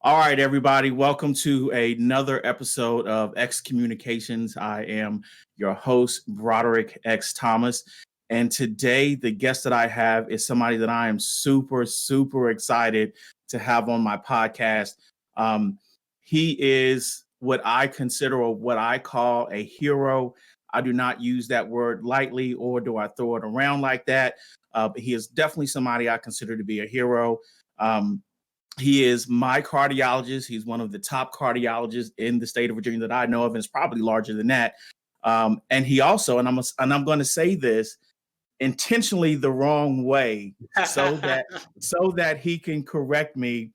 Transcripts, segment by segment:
All right, everybody, welcome to another episode of X Communications. I am your host, Broderick X Thomas. And today, the guest that I have is somebody that I am super excited to have on my podcast. He is what I consider or what I call a hero. I do not use that word lightly, or do I throw it around like that. But he is definitely somebody I consider to be a hero. He is my cardiologist. He's one of the top cardiologists in the state of Virginia that I know of, and it's probably larger than that. And he also, and I'm going to say this intentionally the wrong way, so that he can correct me.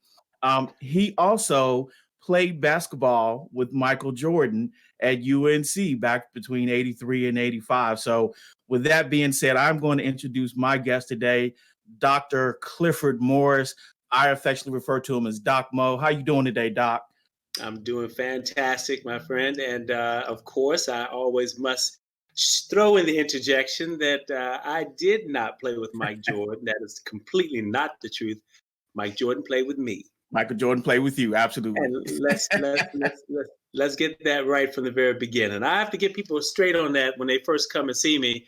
He also played basketball with Michael Jordan at UNC back between '83 and '85. So, with that being said, I'm going to introduce my guest today, Dr. Clifford Morris. I affectionately refer to him as Doc Mo. How you doing today, Doc? I'm doing fantastic, my friend. And of course, I always must throw in the interjection that I did not play with Mike Jordan. That is completely not the truth. Mike Jordan played with me. Michael Jordan played with you, absolutely. And let's get that right from the very beginning. I have to get people straight on that when they first come and see me.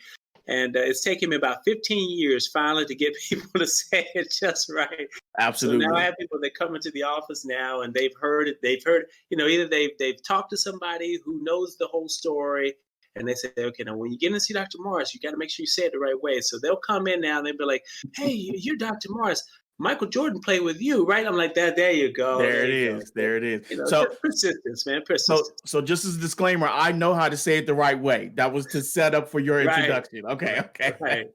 And it's taken me about 15 years finally to get people to say it just right. Absolutely. So now I have people that come into the office now and they've heard it. They've heard, either they've talked to somebody who knows the whole story, and they say, okay, now when you get in to see Dr. Morris, you got to make sure you say it the right way. So they'll come in now and they'll be like, hey, you're Dr. Morris. Michael Jordan played with you, right? I'm like, there you go. There it is. So persistence, man. Persistence. So just as a disclaimer, I know how to say it the right way. That was to set up for your introduction. Right. Okay. Right.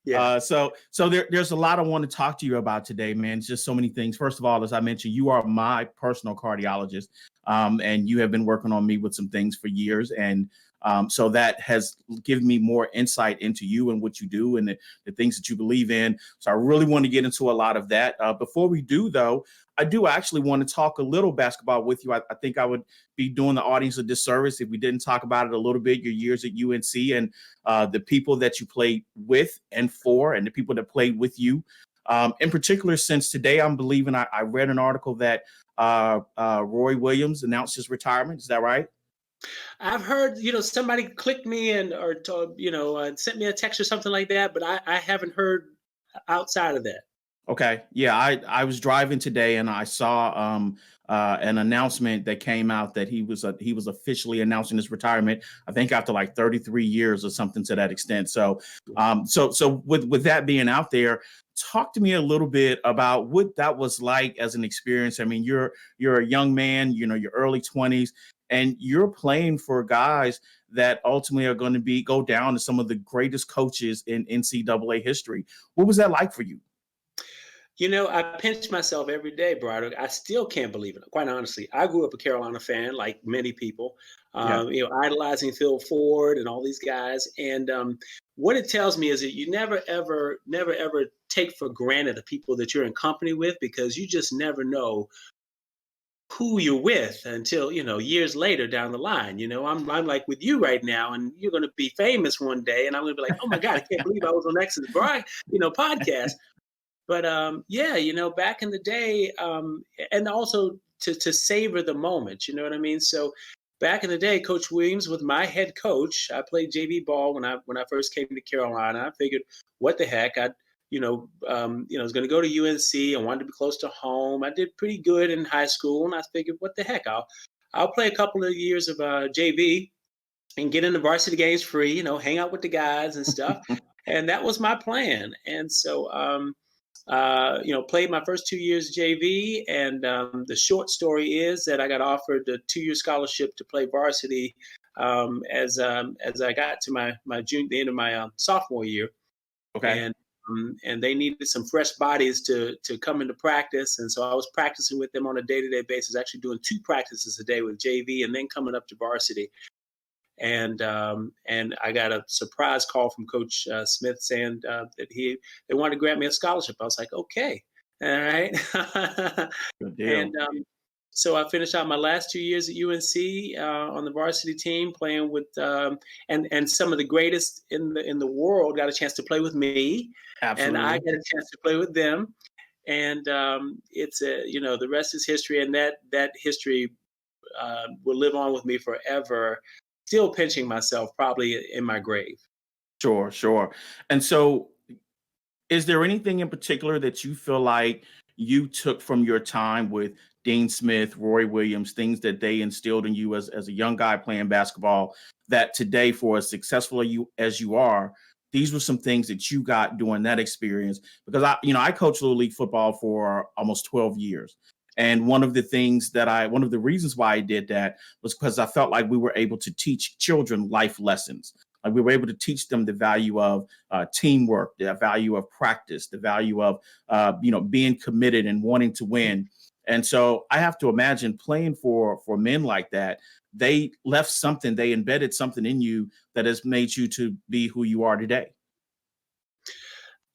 Yeah. So there's a lot I want to talk to you about today, man. It's just so many things. First of all, as I mentioned, you are my personal cardiologist, and you have been working on me with some things for years. And so that has given me more insight into you and what you do and the things that you believe in. So I really want to get into a lot of that. Before we do, though, I do actually want to talk a little basketball with you. I think I would be doing the audience a disservice if we didn't talk about it a little bit, your years at UNC and the people that you played with and for, and the people that played with you. In particular, since today, I'm believing I read an article that Roy Williams announced his retirement. Is that right? I've heard, somebody clicked me or sent me a text or something like that, but I haven't heard outside of that. Okay. Yeah, I was driving today and I saw an announcement that came out that he was officially announcing his retirement, I think after like 33 years or something to that extent. So with that being out there, talk to me a little bit about what that was like as an experience. I mean, you're a young man, your early 20s, and you're playing for guys that ultimately are going to go down to some of the greatest coaches in NCAA history. What was that like for you? I pinch myself every day, Broderick. I still can't believe it, quite honestly. I grew up a Carolina fan, like many people, idolizing Phil Ford and all these guys. And what it tells me is that you never, ever take for granted the people that you're in company with, because you just never know who you're with until, years later down the line. I'm like with you right now, and you're going to be famous one day. And I'm going to be like, oh, my God, I can't believe I was on X's podcast. But back in the day, and also to savor the moment, you know what I mean? So back in the day, Coach Williams was my head coach. I played JV ball when I first came to Carolina. I figured, what the heck? I was going to go to UNC. I wanted to be close to home. I did pretty good in high school, and I figured, what the heck? I'll play a couple of years of JV and get into varsity games free. Hang out with the guys and stuff. And that was my plan. And so. Played my first 2 years JV, and the short story is that I got offered a 2-year scholarship to play varsity as I got to the end of my sophomore year. Okay. And they needed some fresh bodies to come into practice, and so I was practicing with them on a day-to-day basis, actually doing 2 practices a day with JV, and then coming up to varsity. And I got a surprise call from Coach Smith saying that they wanted to grant me a scholarship. I was like, okay, all right. Good deal. And so I finished out my last 2 years at UNC on the varsity team, playing with and some of the greatest in the world got a chance to play with me. Absolutely. And I got a chance to play with them. and it's the rest is history, and that history will live on with me forever. Still pinching myself, probably in my grave. Sure, sure. And so, is there anything in particular that you feel like you took from your time with Dean Smith, Roy Williams, things that they instilled in you as a young guy playing basketball, that today, for as successful as you are, these were some things that you got during that experience? Because I coached Little League football for almost 12 years. And one of the reasons why I did that was because I felt like we were able to teach children life lessons. Like we were able to teach them the value of teamwork, the value of practice, the value of being committed and wanting to win. And so I have to imagine playing for men like that, they left something, they embedded something in you that has made you to be who you are today.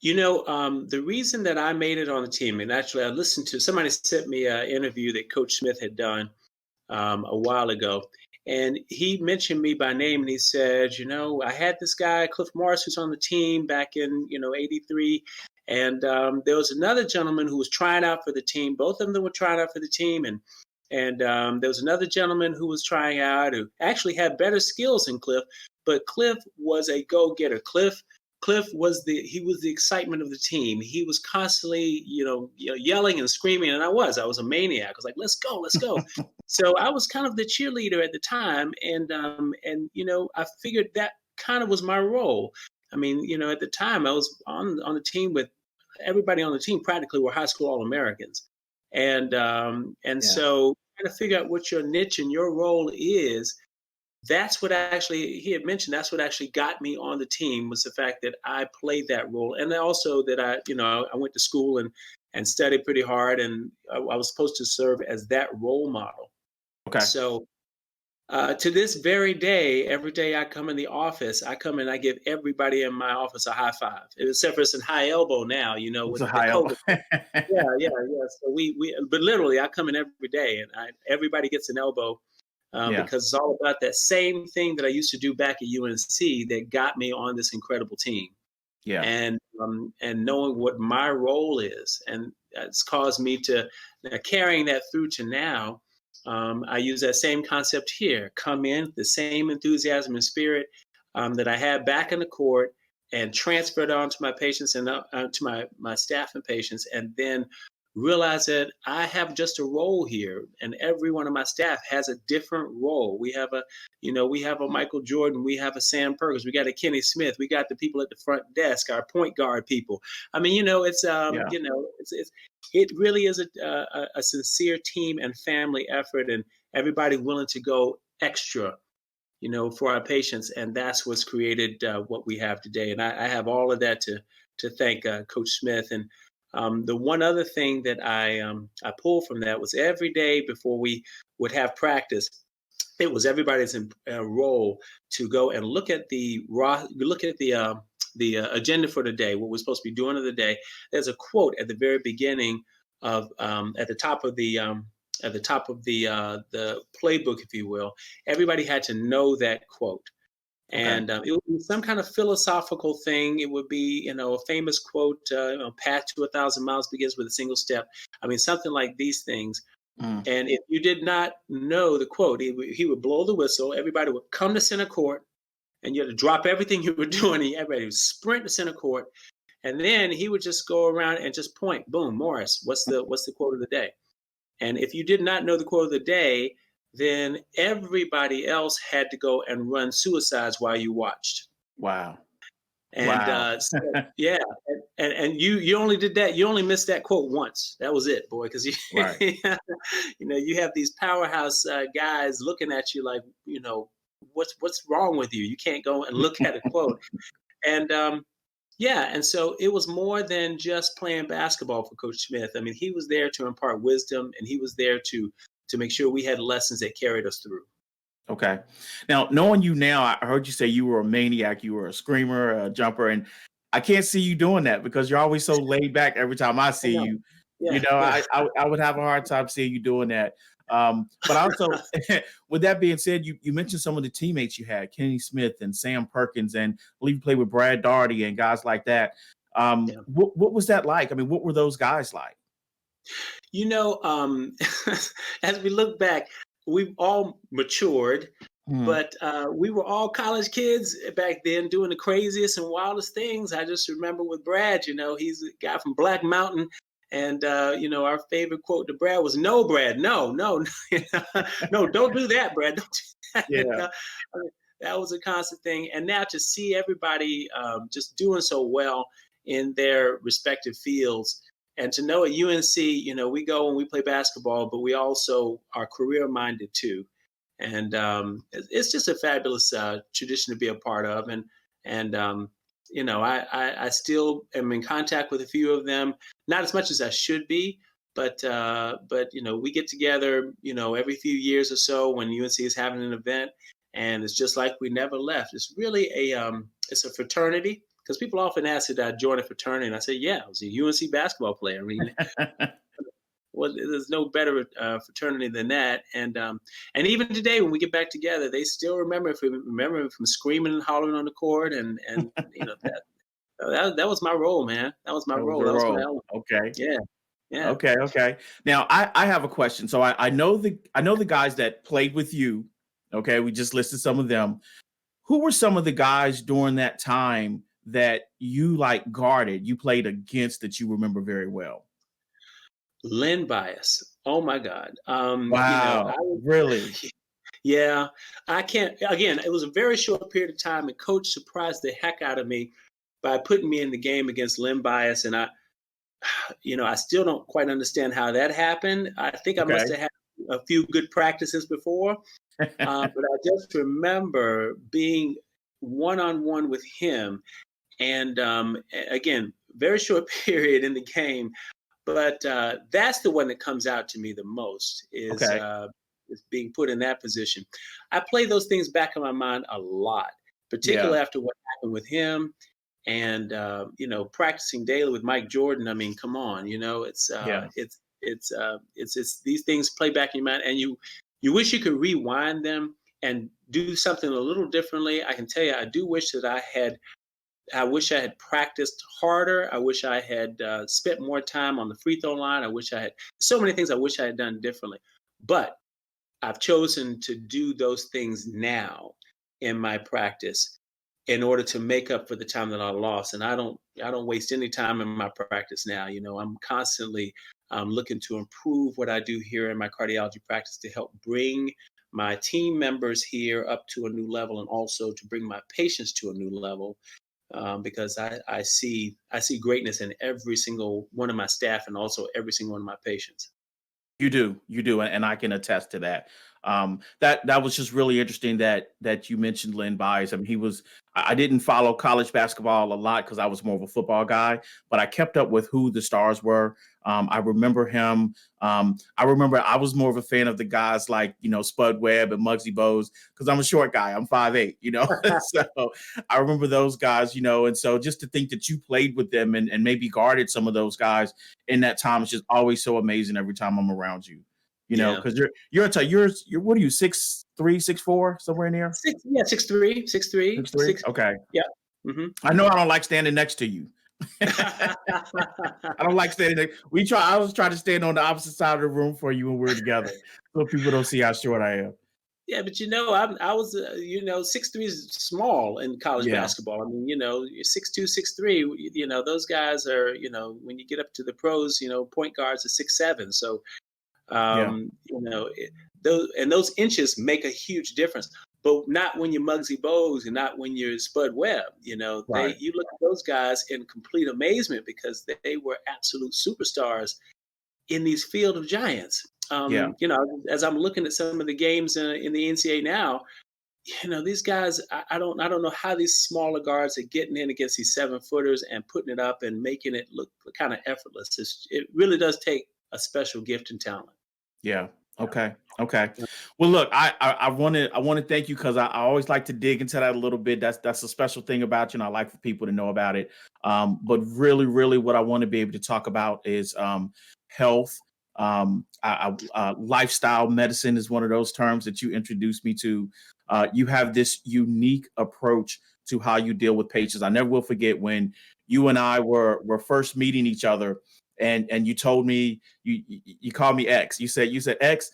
The reason that I made it on the team, and actually I listened to somebody sent me an interview that Coach Smith had done a while ago. And he mentioned me by name, and he said, I had this guy, Cliff Morris, who's on the team back in, '83. And there was another gentleman who was trying out for the team. Both of them were trying out for the team. And there was another gentleman who was trying out who actually had better skills than Cliff, but Cliff was a go-getter. Cliff was the excitement of the team. He was constantly, yelling and screaming, and I was a maniac. I was like, let's go, let's go. So I was kind of the cheerleader at the time, and I figured that kind of was my role. I mean, at the time I was on the team with everybody on the team practically were high school All-Americans, and Yeah. so trying to figure out what your niche and your role is. That's what actually he had mentioned. That's what actually got me on the team, was the fact that I played that role, and also that I went to school and studied pretty hard, and I was supposed to serve as that role model. Okay. So to this very day, every day I come in the office, I come and I give everybody in my office a high five, except for it's in high elbow now, It's with a the high elbow. COVID. Yeah, yeah, yeah. So but literally, I come in every day, and everybody gets an elbow, Yeah. because it's all about that same thing that I used to do back at UNC that got me on this incredible team, Yeah. and knowing what my role is, and it's caused me to carrying that through to now. I use that same concept here. Come in the same enthusiasm and spirit that I had back in the court, and transfer it on to my patients and to my staff and patients, and then realize that I have just a role here, and every one of my staff has a different role. We have a Michael Jordan, we have a Sam Perkins, we got a Kenny Smith, we got the people at the front desk, our point guard people. I mean, Yeah. it really is a sincere team and family effort, and everybody willing to go extra, for our patients, and that's what's created what we have today. And I have all of that to thank Coach Smith. And the one other thing that I pulled from that was every day before we would have practice, it was everybody's role to go and look at the agenda for the day, what we're supposed to be doing of the day. There's a quote at the very beginning of at the top of the playbook, if you will. Everybody had to know that quote. Okay. And it would be some kind of philosophical thing. It would be, a famous quote, path to 1,000 miles begins with a single step. I mean, something like these things. Mm. And if you did not know the quote, he would blow the whistle. Everybody would come to center court, and you had to drop everything you were doing. And everybody would sprint to center court. And then he would just go around and just point, boom, Morris, what's the quote of the day? And if you did not know the quote of the day, then everybody else had to go and run suicides while you watched. Wow. And Wow. so, yeah, and you only did that. You only missed that quote once. That was it, boy, because Right. you have these powerhouse guys looking at you like, what's wrong with you? You can't go and look at a quote. And yeah, and so it was more than just playing basketball for Coach Smith. I mean, he was there to impart wisdom, and he was there to make sure we had lessons that carried us through. Okay. Now, knowing you now, I heard you say you were a maniac, you were a screamer, a jumper, and I can't see you doing that because you're always so laid back every time I I see know. you. Yeah, yeah. I would have a hard time seeing you doing that. But also, with that being said, you mentioned some of the teammates you had, Kenny Smith and Sam Perkins, and I believe you played with Brad Daugherty and guys like that. Yeah. What was that like? I mean, what were those guys like? You know, as we look back, we've all matured, Mhm. but we were all college kids back then doing the craziest and wildest things. I just remember with Brad, he's a guy from Black Mountain. And, our favorite quote to Brad was, "No, Brad, no, no, no, don't do that, Brad. Don't do that." Yeah. I mean, that was a constant thing. And now to see everybody just doing so well in their respective fields, and to know at UNC, we go and we play basketball, but we also are career minded too. And it's just a fabulous tradition to be a part of. And I still am in contact with a few of them, not as much as I should be, but we get together, every few years or so when UNC is having an event, and it's just like we never left. It's really it's a fraternity, because people often ask, did I join a fraternity? And I say, yeah, I was a UNC basketball player. I mean, well, there's no better fraternity than that. And even today, when we get back together, they still remember me from screaming and hollering on the court, and that was my role, man. That was my That was role. your That was my role. element. Okay. Yeah, yeah. Okay. Okay. Now I have a question. So I know the guys that played with you. Okay. We just listed some of them. Who were some of the guys during that time that you like guarded, you played against that you remember very well? Lynn Bias. Oh my God. I Wow. was, Really? yeah, I can't. Again, it was a very short period of time, and Coach surprised the heck out of me by putting me in the game against Lynn Bias, and I still don't quite understand how that happened. I think I must Okay. have had a few good practices before, but I just remember being one on one with him, and again, very short period in the game, but that's the one that comes out to me the most Okay. is being put in that position. I play those things back in my mind a lot, Yeah. particularly after what happened with him, and practicing daily with Mike Jordan. I mean, come on, Yeah. it's these things play back in your mind, and you wish you could rewind them and do something a little differently. I can tell you, I do wish that I wish I had practiced harder. I wish I had spent more time on the free throw line. I wish I had so many things I wish I had done differently. But I've chosen to do those things now in my practice in order to make up for the time that I lost. And I don't waste any time in my practice now. I'm constantly looking to improve what I do here in my cardiology practice to help bring my team members here up to a new level, and also to bring my patients to a new level, because I see greatness in every single one of my staff, and also every single one of my patients. You do, and I can attest to that. That was just really interesting that you mentioned Len Bias. I mean, he was. I didn't follow college basketball a lot because I was more of a football guy, but I kept up with who the stars were. I remember him. I remember I was more of a fan of the guys like Spud Webb and Muggsy Bogues because I'm a short guy. I'm 5'8", so I remember those guys, and so just to think that you played with them and maybe guarded some of those guys in that time is just always so amazing every time I'm around you. Yeah. Because you're what are you 6'3", 6'4", somewhere in there? Yeah, 6'3", 6'3", 6'3"? 6. Okay. Yeah. Hmm. I know I don't like standing next to you. I don't like standing there. I was trying to stand on the opposite side of the room for you when we're together. So people don't see how short I am. Yeah, but I was 6'3" is small in college Yeah. basketball. I mean, you're 6'2", 6'3". Those guys are, when you get up to the pros, point guards are 6'7". So Yeah. those inches make a huge difference, but not when you're Muggsy Bogues and not when you're Spud Webb. Right. You look at those guys in complete amazement because they were absolute superstars in these field of giants. Yeah. As I'm looking at some of the games in the NCAA now, these guys, I don't know how these smaller guards are getting in against these 7-footers and putting it up and making it look kind of effortless. It really does take a special gift and talent. Yeah. Okay. Okay. Well, look, I want to thank you because I always like to dig into that a little bit. That's a special thing about you, and I like for people to know about it. But really, really, what I want to be able to talk about is health. Lifestyle medicine is one of those terms that you introduced me to. You have this unique approach to how you deal with patients. I never will forget when you and I were first meeting each other. and you told me, you called me X. You said, X,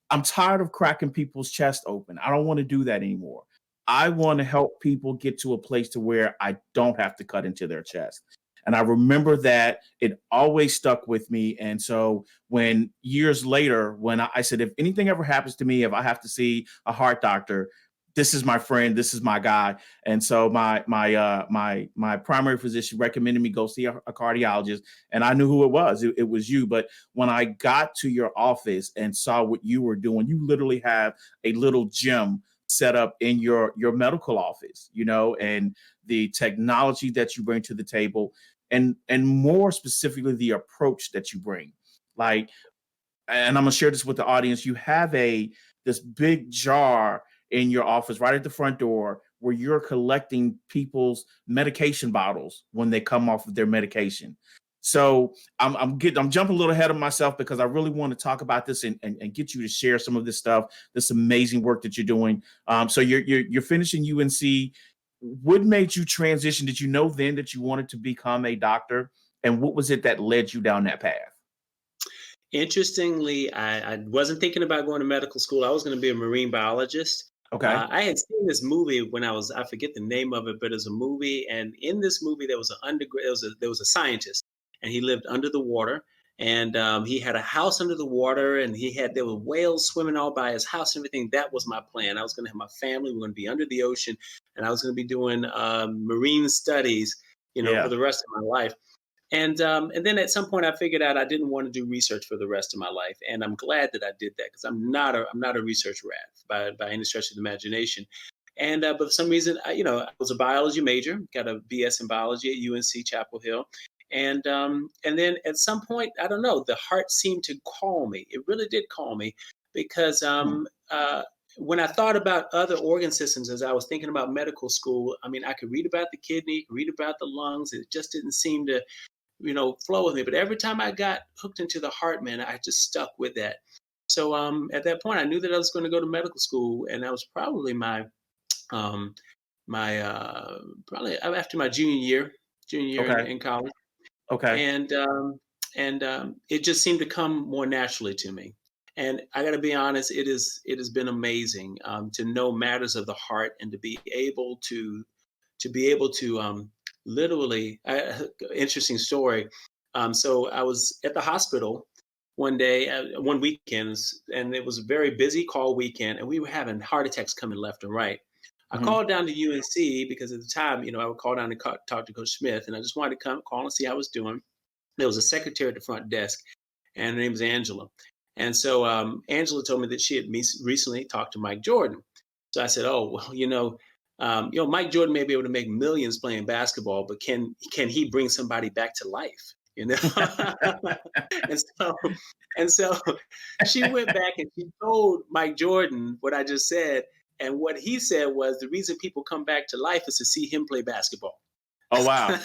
I'm tired of cracking people's chest open. I don't want to do that anymore. I want to help people get to a place to where I don't have to cut into their chest. And I remember that it always stuck with me. And so when years later, when I said, if anything ever happens to me, if I have to see a heart doctor, this is my friend, this is my guy. And so my primary physician recommended me go see a cardiologist, and I knew who it was. It was you. But when I got to your office and saw what you were doing, you literally have a little gym set up in your medical office, and the technology that you bring to the table, and more specifically the approach that you bring. Like, and I'm gonna share this with the audience. You have this big jar in your office right at the front door where you're collecting people's medication bottles when they come off of their medication. So I'm jumping a little ahead of myself because I really want to talk about this and get you to share some of this stuff, this amazing work that you're doing. So you're finishing UNC. What made you transition? Did you know then that you wanted to become a doctor? And what was it that led you down that path? Interestingly, I wasn't thinking about going to medical school. I was going to be a marine biologist. Okay. I had seen this movie when I forget the name of it, but it was a movie. And in this movie, there was there was a scientist, and he lived under the water. And he had a house under the water, and there were whales swimming all by his house and everything. That was my plan. I was going to have my family. We were going to be under the ocean, and I was going to be doing marine studies, Yeah. for the rest of my life. And then at some point I figured out I didn't want to do research for the rest of my life, and I'm glad that I did that because I'm not a research rat by any stretch of the imagination. And but for some reason, I was a biology major, got a BS in biology at UNC Chapel Hill, and then at some point, I don't know, the heart seemed to call me. It really did call me because when I thought about other organ systems as I was thinking about medical school, I mean, I could read about the kidney, read about the lungs. It just didn't seem to flow with me. But every time I got hooked into the heart, man, I just stuck with that. So at that point, I knew that I was going to go to medical school, and that was probably um, probably after my junior year Okay. in college, Okay. and it just seemed to come more naturally to me. And I got to be honest, it has been amazing to know matters of the heart and to be able to literally, interesting story. So I was at the hospital one day, one weekend, and it was a very busy call weekend, and we were having heart attacks coming left and right. I Mhm. called down to UNC because at the time, I would call down and talk to Coach Smith, and I just wanted to call and see how I was doing. There was a secretary at the front desk, and her name was Angela. And so Angela told me that she had recently talked to Mike Jordan. So I said, "Oh, well, Mike Jordan may be able to make millions playing basketball, but can he bring somebody back to life?" and so and so she went back and she told Mike Jordan what I just said, and what he said was the reason people come back to life is to see him play basketball. Oh, wow.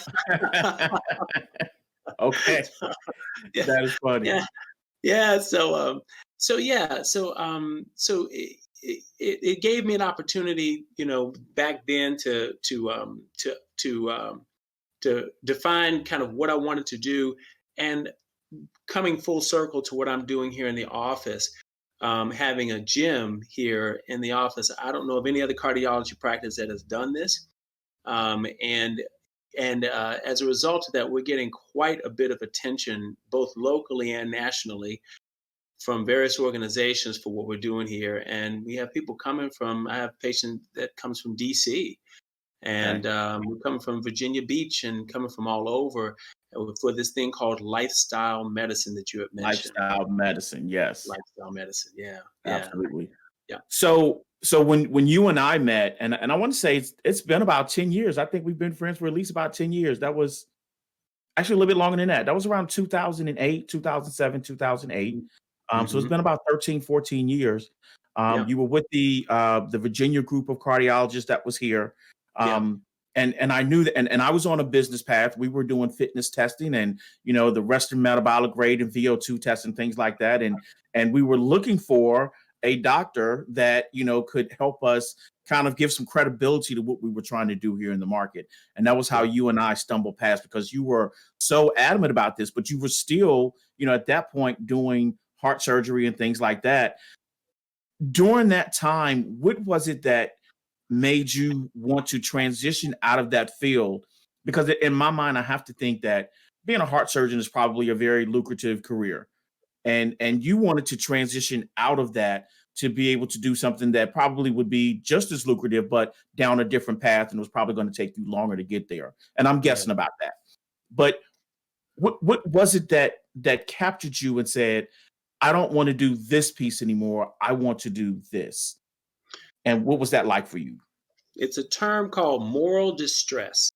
Okay. yeah, That is funny. yeah, yeah. So it gave me an opportunity, back then to define kind of what I wanted to do, and coming full circle to what I'm doing here in the office, having a gym here in the office. I don't know of any other cardiology practice that has done this, and as a result of that, we're getting quite a bit of attention, both locally and nationally, from various organizations for what we're doing here. And we have people coming from. I have a patient that comes from DC, Okay. and we're coming from Virginia Beach and coming from all over for this thing called lifestyle medicine that you have mentioned. Lifestyle medicine. Yes, Lifestyle medicine. Yeah. Yeah. absolutely. Yeah. So when you and I met, and I want to say it's been about 10 years. I think we've been friends for at least about 10 years. That was actually a little bit longer than that. That was around 2008, 2007, 2008. So it's Mm-hmm. been about 13, 14 years. Yeah. You were with the Virginia group of cardiologists that was here. Yeah. And I knew that, and I was on a business path. We were doing fitness testing and, the Western metabolic rate and VO2 tests and things like that. And we were looking for a doctor that, could help us kind of give some credibility to what we were trying to do here in the market. And that was how you and I stumbled past, because you were so adamant about this, but you were still, at that point doing heart surgery and things like that. During that time, what was it that made you want to transition out of that field? Because in my mind, I have to think that being a heart surgeon is probably a very lucrative career. And you wanted to transition out of that to be able to do something that probably would be just as lucrative, but down a different path, and was probably going to take you longer to get there. And I'm guessing about that. But what was it that captured you and said, I don't want to do this piece anymore, I want to do this? And what was that like for you? It's a term called moral distress.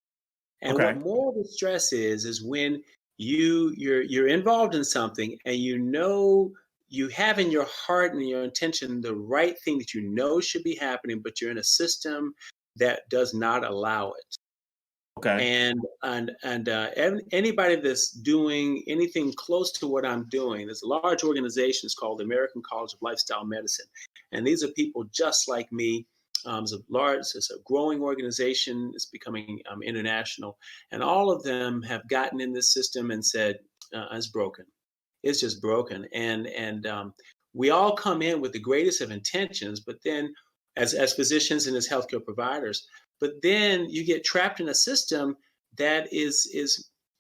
And what Okay. moral distress is when you're involved in something and you have in your heart and your intention the right thing that should be happening, but you're in a system that does not allow it. Okay. Anybody that's doing anything close to what I'm doing, there's a large organization, it's called the American College of Lifestyle Medicine, and these are people just like me. It's a growing organization. It's becoming international, and all of them have gotten in this system and said it's broken. It's just broken, and we all come in with the greatest of intentions, but then as physicians and as healthcare providers, but then you get trapped in a system that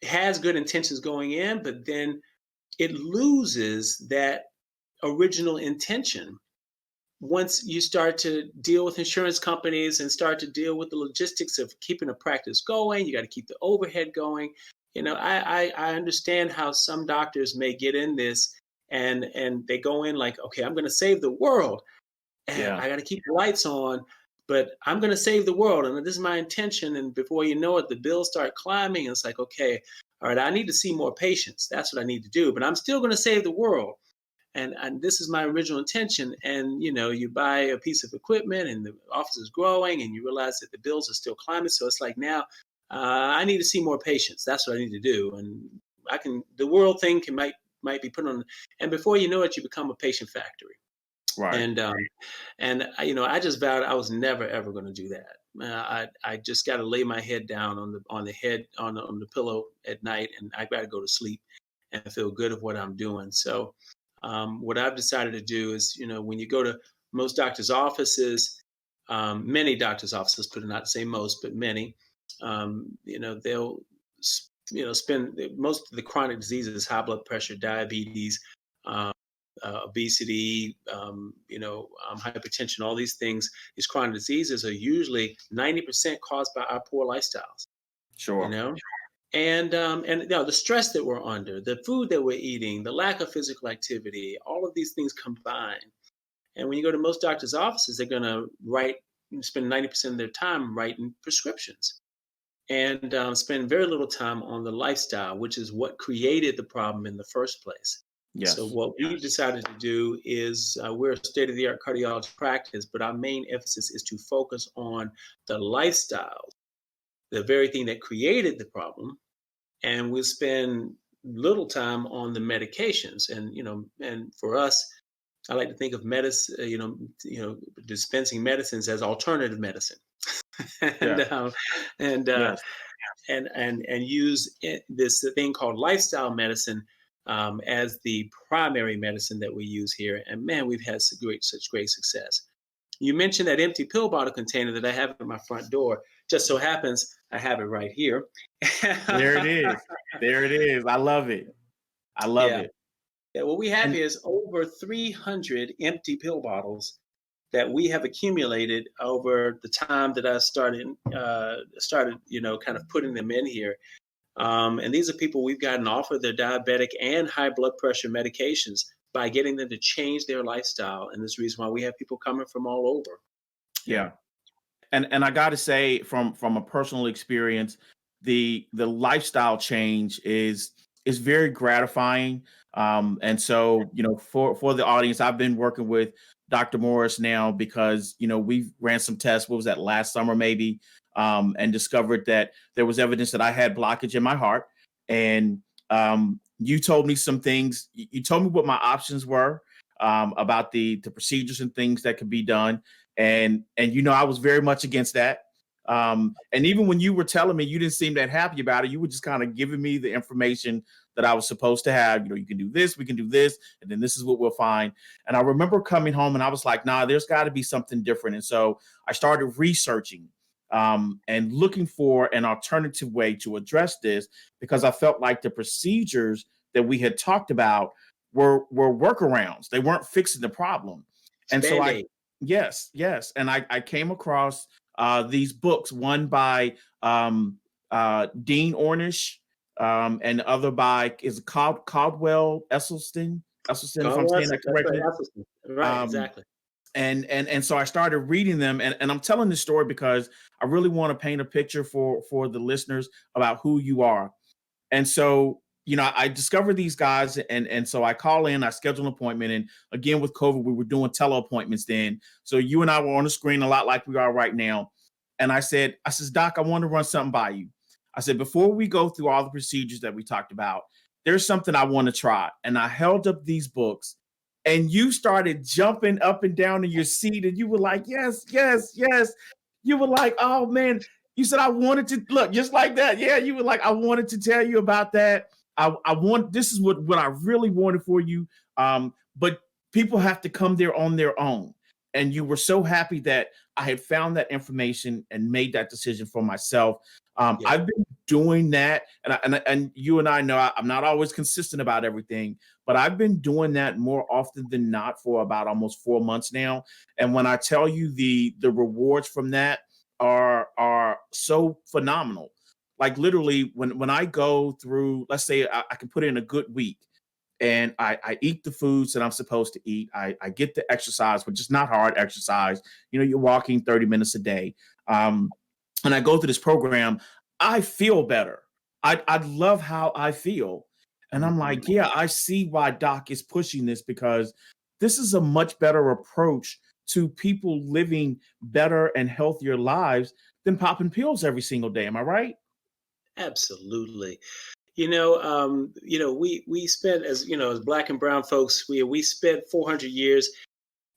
has good intentions going in, but then it loses that original intention. Once you start to deal with insurance companies and start to deal with the logistics of keeping a practice going, you got to keep the overhead going. I understand how some doctors may get in this and they go in like, okay, I'm going to save the world and Yeah. I got to keep the lights on, but I'm going to save the world. And this is my intention. And before you know it, the bills start climbing. And it's like, okay, all right, I need to see more patients. That's what I need to do, but I'm still going to save the world. And this is my original intention. And you buy a piece of equipment and the office is growing and you realize that the bills are still climbing. So it's like, now I need to see more patients. That's what I need to do. And the world thing might be put on, and before you know it, you become a patient factory. Right. And I just vowed I was never ever going to do that. I just got to lay my head down on the pillow at night, and I got to go to sleep and feel good of what I'm doing. So what I've decided to do is, when you go to most doctors' offices, many doctors' offices, put it not to say most, but many, they'll spend most of the chronic diseases, high blood pressure, diabetes, um, obesity, hypertension, all these things, these chronic diseases are usually 90% caused by our poor lifestyles. You Sure. know, and the stress that we're under, the food that we're eating, the lack of physical activity, all of these things combine. And when you go to most doctors' offices, they're going to spend 90% of their time writing prescriptions and spend very little time on the lifestyle, which is what created the problem in the first place. So Yes. what we've decided to do is we're a state-of-the-art cardiology practice, but our main emphasis is to focus on the lifestyle, the very thing that created the problem, and we'll spend little time on the medications. And for us, I like to think of medicine, dispensing medicines as alternative medicine, and Yeah. um, and uh, Yes. and use this thing called lifestyle medicine as the primary medicine that we use here. And man, we've had such great success. You mentioned that empty pill bottle container that I have at my front door. Just so happens I have it right here. There it is. There it is. I love it. I love Yeah. it. Yeah. What we have And here is over 300 empty pill bottles that we have accumulated over the time that I started, kind of putting them in here. And these are people we've gotten off of their diabetic and high blood pressure medications by getting them to change their lifestyle. And this is the reason why we have people coming from all over. Yeah. yeah. And I got to say, from a personal experience, the lifestyle change is very gratifying. And so, for the audience, I've been working with Dr. Morris now because we ran some tests. What was that, last summer maybe? And discovered that there was evidence that I had blockage in my heart. And you told me some things. You told me what my options were. about the procedures and things that could be done. And I was very much against that. And even when you were telling me, you didn't seem that happy about it. You were just kind of giving me the information that I was supposed to have. You can do this, we can do this, and then this is what we'll find. And I remember coming home and I was like, nah, there's got to be something different. And so I started researching and looking for an alternative way to address this, because I felt like the procedures that we had talked about were workarounds. They weren't fixing the problem. And so yes. And I came across these books, one by Dean Ornish, and the other by Caldwell Esselstyn, if I'm saying that correctly. Right, exactly. And so I started reading them, and I'm telling this story because I really want to paint a picture for the listeners about who you are. And so, I discovered these guys, and so I call in, I schedule an appointment. And again, with COVID, we were doing teleappointments then. So you and I were on the screen a lot like we are right now. And I said, Doc, I want to run something by you. I said, before we go through all the procedures that we talked about, there's something I want to try. And I held up these books, and you started jumping up and down in your seat, and you were like, yes. You were like, oh man. You said, I wanted to look just like that. Yeah, you were like, I wanted to tell you about that. This is what I really wanted for you. But people have to come there on their own. And you were so happy that I had found that information and made that decision for myself. I've been doing that, and you and I know I'm not always consistent about everything, but I've been doing that more often than not for about almost 4 months now. And when I tell you the rewards from that are so phenomenal. Like literally, when I go through, let's say I can put in a good week, and I eat the foods that I'm supposed to eat. I get the exercise, which is not hard exercise. You're walking 30 minutes a day. And I go through this program, I feel better. I love how I feel. And I'm like, yeah, I see why Doc is pushing this, because this is a much better approach to people living better and healthier lives than popping pills every single day. Am I right? Absolutely. We spent, as Black and brown folks, we spent 400 years,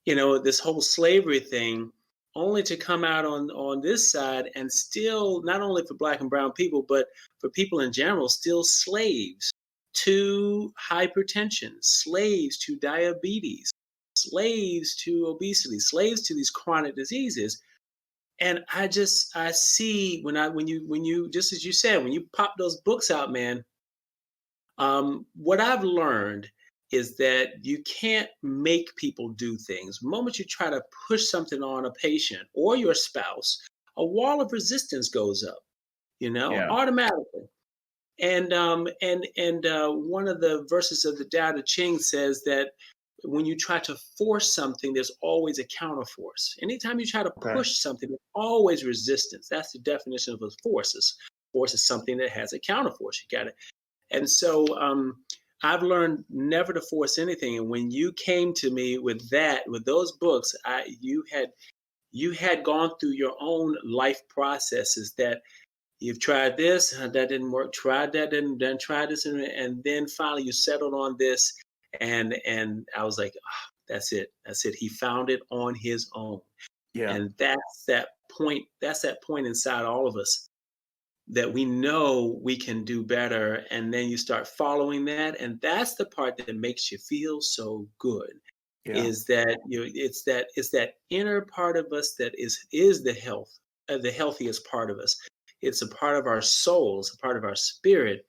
this whole slavery thing, only to come out on this side and still, not only for Black and brown people, but for people in general, still slaves to hypertension, slaves to diabetes, slaves to obesity, slaves to these chronic diseases. And I see when you just as you said, when you pop those books out, man, what I've learned is that you can't make people do things. The moment you try to push something on a patient or your spouse, a wall of resistance goes up, Yeah. automatically. And one of the verses of the Tao Te Ching says that when you try to force something, there's always a counterforce. Anytime you try to push something, there's always resistance. That's the definition of a force. Force is something that has a counterforce. You got it. And so I've learned never to force anything. And when you came to me with those books, you had gone through your own life processes that you've tried this, that didn't work, tried that, didn't, then tried this, and then finally you settled on this. And I was like, oh, that's it. He found it on his own. Yeah. And that's that point inside all of us that we know we can do better. And then you start following that. And that's the part that makes you feel so good. Yeah. Is that it's that inner part of us that is the healthiest part of us. It's a part of our soul, it's a part of our spirit.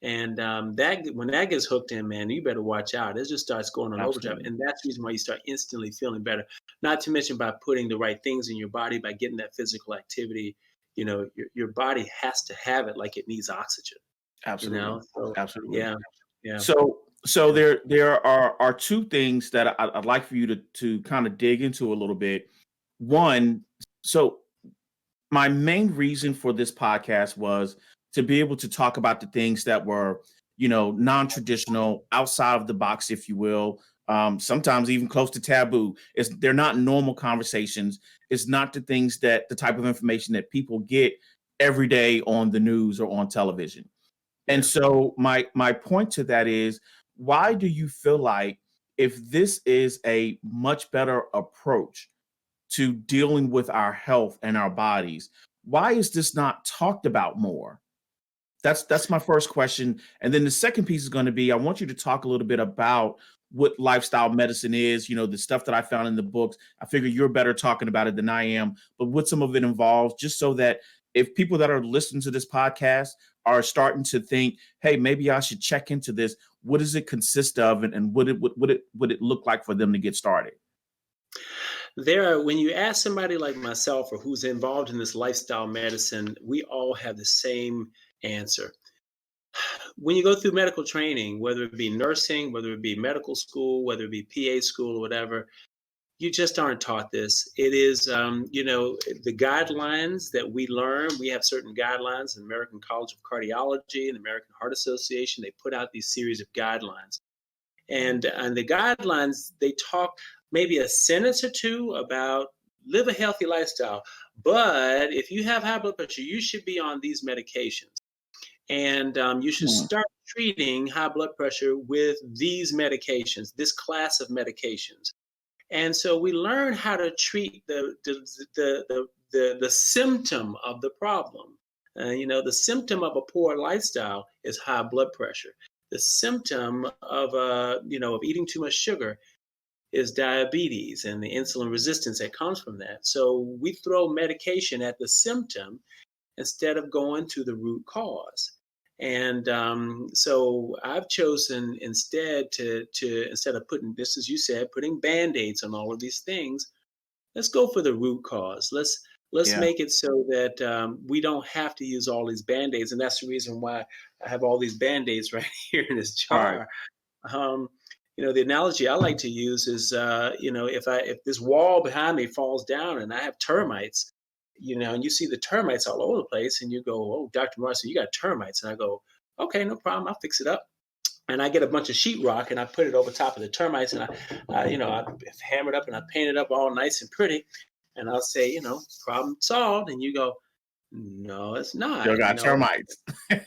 And that when that gets hooked in, man, you better watch out. It just starts going on overdrive. And that's the reason why you start instantly feeling better. Not to mention by putting the right things in your body, by getting that physical activity. Your body has to have it like it needs oxygen. Absolutely. So, Absolutely. Yeah. So there are two things that I'd like for you to kind of dig into a little bit. One, so my main reason for this podcast was to be able to talk about the things that were, non-traditional, outside of the box, if you will. Sometimes even close to taboo. They're not normal conversations. It's not the type of information that people get every day on the news or on television. And so my point to that is, why do you feel like if this is a much better approach to dealing with our health and our bodies, why is this not talked about more? That's my first question. And then the second piece is going to be, I want you to talk a little bit about what lifestyle medicine is, the stuff that I found in the books. I figure you're better talking about it than I am, but what some of it involves, just so that if people that are listening to this podcast are starting to think, hey, maybe I should check into this, what does it consist of, and would it look like for them to get started? When you ask somebody like myself or who's involved in this lifestyle medicine, we all have the same answer. When you go through medical training, whether it be nursing, whether it be medical school, whether it be PA school or whatever, you just aren't taught this. It is, the guidelines that we learn. We have certain guidelines, the American College of Cardiology and the American Heart Association. They put out these series of guidelines. And the guidelines, they talk maybe a sentence or two about live a healthy lifestyle. But if you have high blood pressure, you should be on these medications. And you should start treating high blood pressure with these medications, this class of medications. And so we learn how to treat the symptom of the problem. The symptom of a poor lifestyle is high blood pressure. The symptom of eating too much sugar is diabetes and the insulin resistance that comes from that. So we throw medication at the symptom instead of going to the root cause. And so I've chosen instead to instead of putting this, as you said, putting Band-Aids on all of these things, let's go for the root cause. Let's make it so that we don't have to use all these Band-Aids. And that's the reason why I have all these Band-Aids right here in this jar. Right. The analogy I like to use is, if this wall behind me falls down and I have termites, and you see the termites all over the place, and you go, "Oh, Dr. Morris, you got termites," and I go, "Okay, no problem, I'll fix it up." And I get a bunch of sheetrock and I put it over top of the termites, and I hammer it up and I paint it up all nice and pretty, and I'll say, problem solved, and you go, "No, it's not." Still got termites.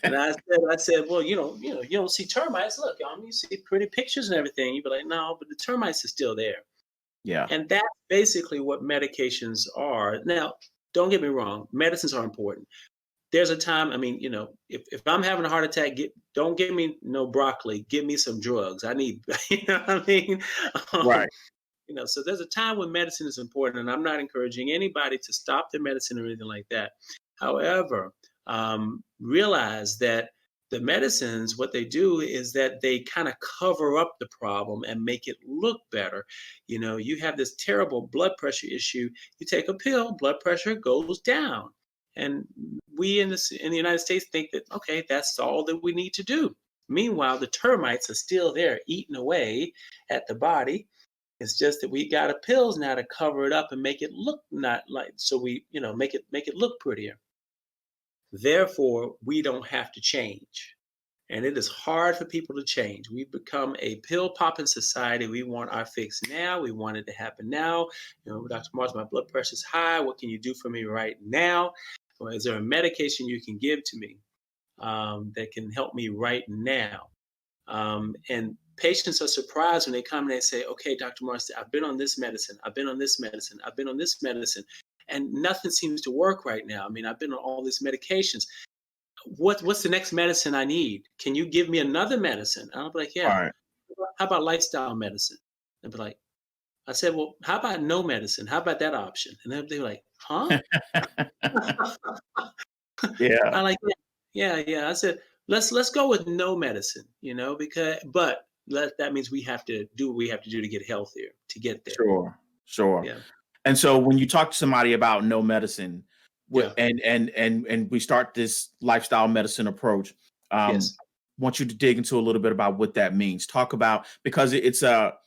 And I said, "Well, you don't see termites. Look, you see pretty pictures and everything." You'd be like, "No, but the termites are still there." Yeah. And that's basically what medications are. Now, don't get me wrong, medicines are important. There's a time, if I'm having a heart attack, don't give me no broccoli, give me some drugs. I need, you know what I mean? Right. So there's a time when medicine is important, and I'm not encouraging anybody to stop their medicine or anything like that. However, realize that the medicines, what they do is that they kind of cover up the problem and make it look better. You have this terrible blood pressure issue. You take a pill, blood pressure goes down. And we in the United States think that, okay, that's all that we need to do. Meanwhile, the termites are still there eating away at the body. It's just that we got pills now to cover it up and make it look not like, so we, make it look prettier. Therefore, we don't have to change. And it is hard for people to change. We've become a pill popping society. We want our fix now. We want it to happen now. Dr. Morris, my blood pressure is high. What can you do for me right now? Or is there a medication you can give to me that can help me right now? And patients are surprised when they come and they say, "Okay, Dr. Morris, I've been on this medicine. I've been on this medicine. I've been on this medicine. And nothing seems to work right now. I've been on all these medications. What's the next medicine I need? Can you give me another medicine?" And I'll be like, "Yeah." Right. How about lifestyle medicine? They'll be like, I said, "Well, how about no medicine? How about that option?" And they'll be like, "Huh?" Yeah. I like, yeah. I said, let's go with no medicine, but that means we have to do what we have to do to get healthier, to get there. Sure. Yeah. And so when you talk to somebody about no medicine, Yeah. and we start this lifestyle medicine approach, Yes. want you to dig into a little bit about what that means. Talk about, because it's a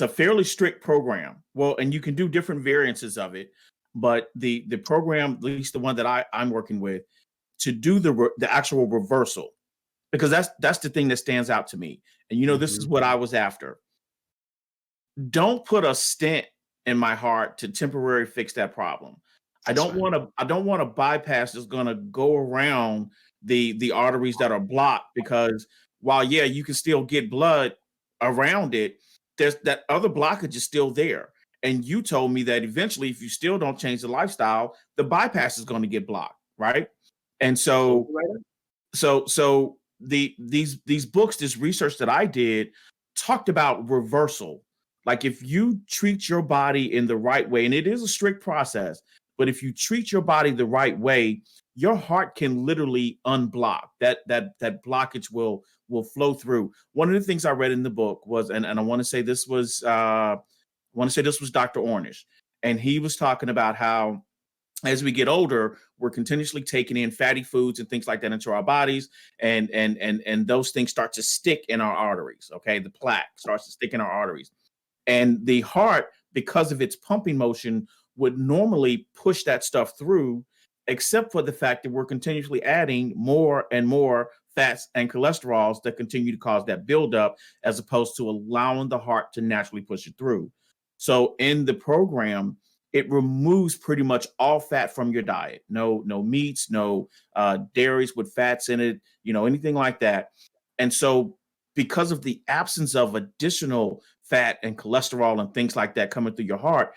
fairly strict program. Well, and you can do different variances of it, but the program, at least the one that I'm working with, to do the actual reversal, because that's the thing that stands out to me. And this is what I was after. Don't put a stent in my heart to temporarily fix that problem. I don't want to bypass that's going to go around the arteries that are blocked, because while you can still get blood around it, there's that other blockage is still there. And you told me that eventually, if you still don't change the lifestyle, the bypass is going to get blocked, right? And so, Absolutely right. these books, this research that I did, talked about reversal. Like if you treat your body in the right way, and it is a strict process, but if you treat your body the right way, your heart can literally unblock. That blockage will flow through. One of the things I read in the book was, and I want to say this was Dr. Ornish, and he was talking about how as we get older, we're continuously taking in fatty foods and things like that into our bodies, and those things start to stick in our arteries. Okay, the plaque starts to stick in our arteries, and the heart, because of its pumping motion, would normally push that stuff through, except for the fact that we're continuously adding more and more fats and cholesterols that continue to cause that buildup, as opposed to allowing the heart to naturally push it through. So in the program, it removes pretty much all fat from your diet. No meats, no dairies with fats in it, anything like that. And so because of the absence of additional fat and cholesterol and things like that coming through your heart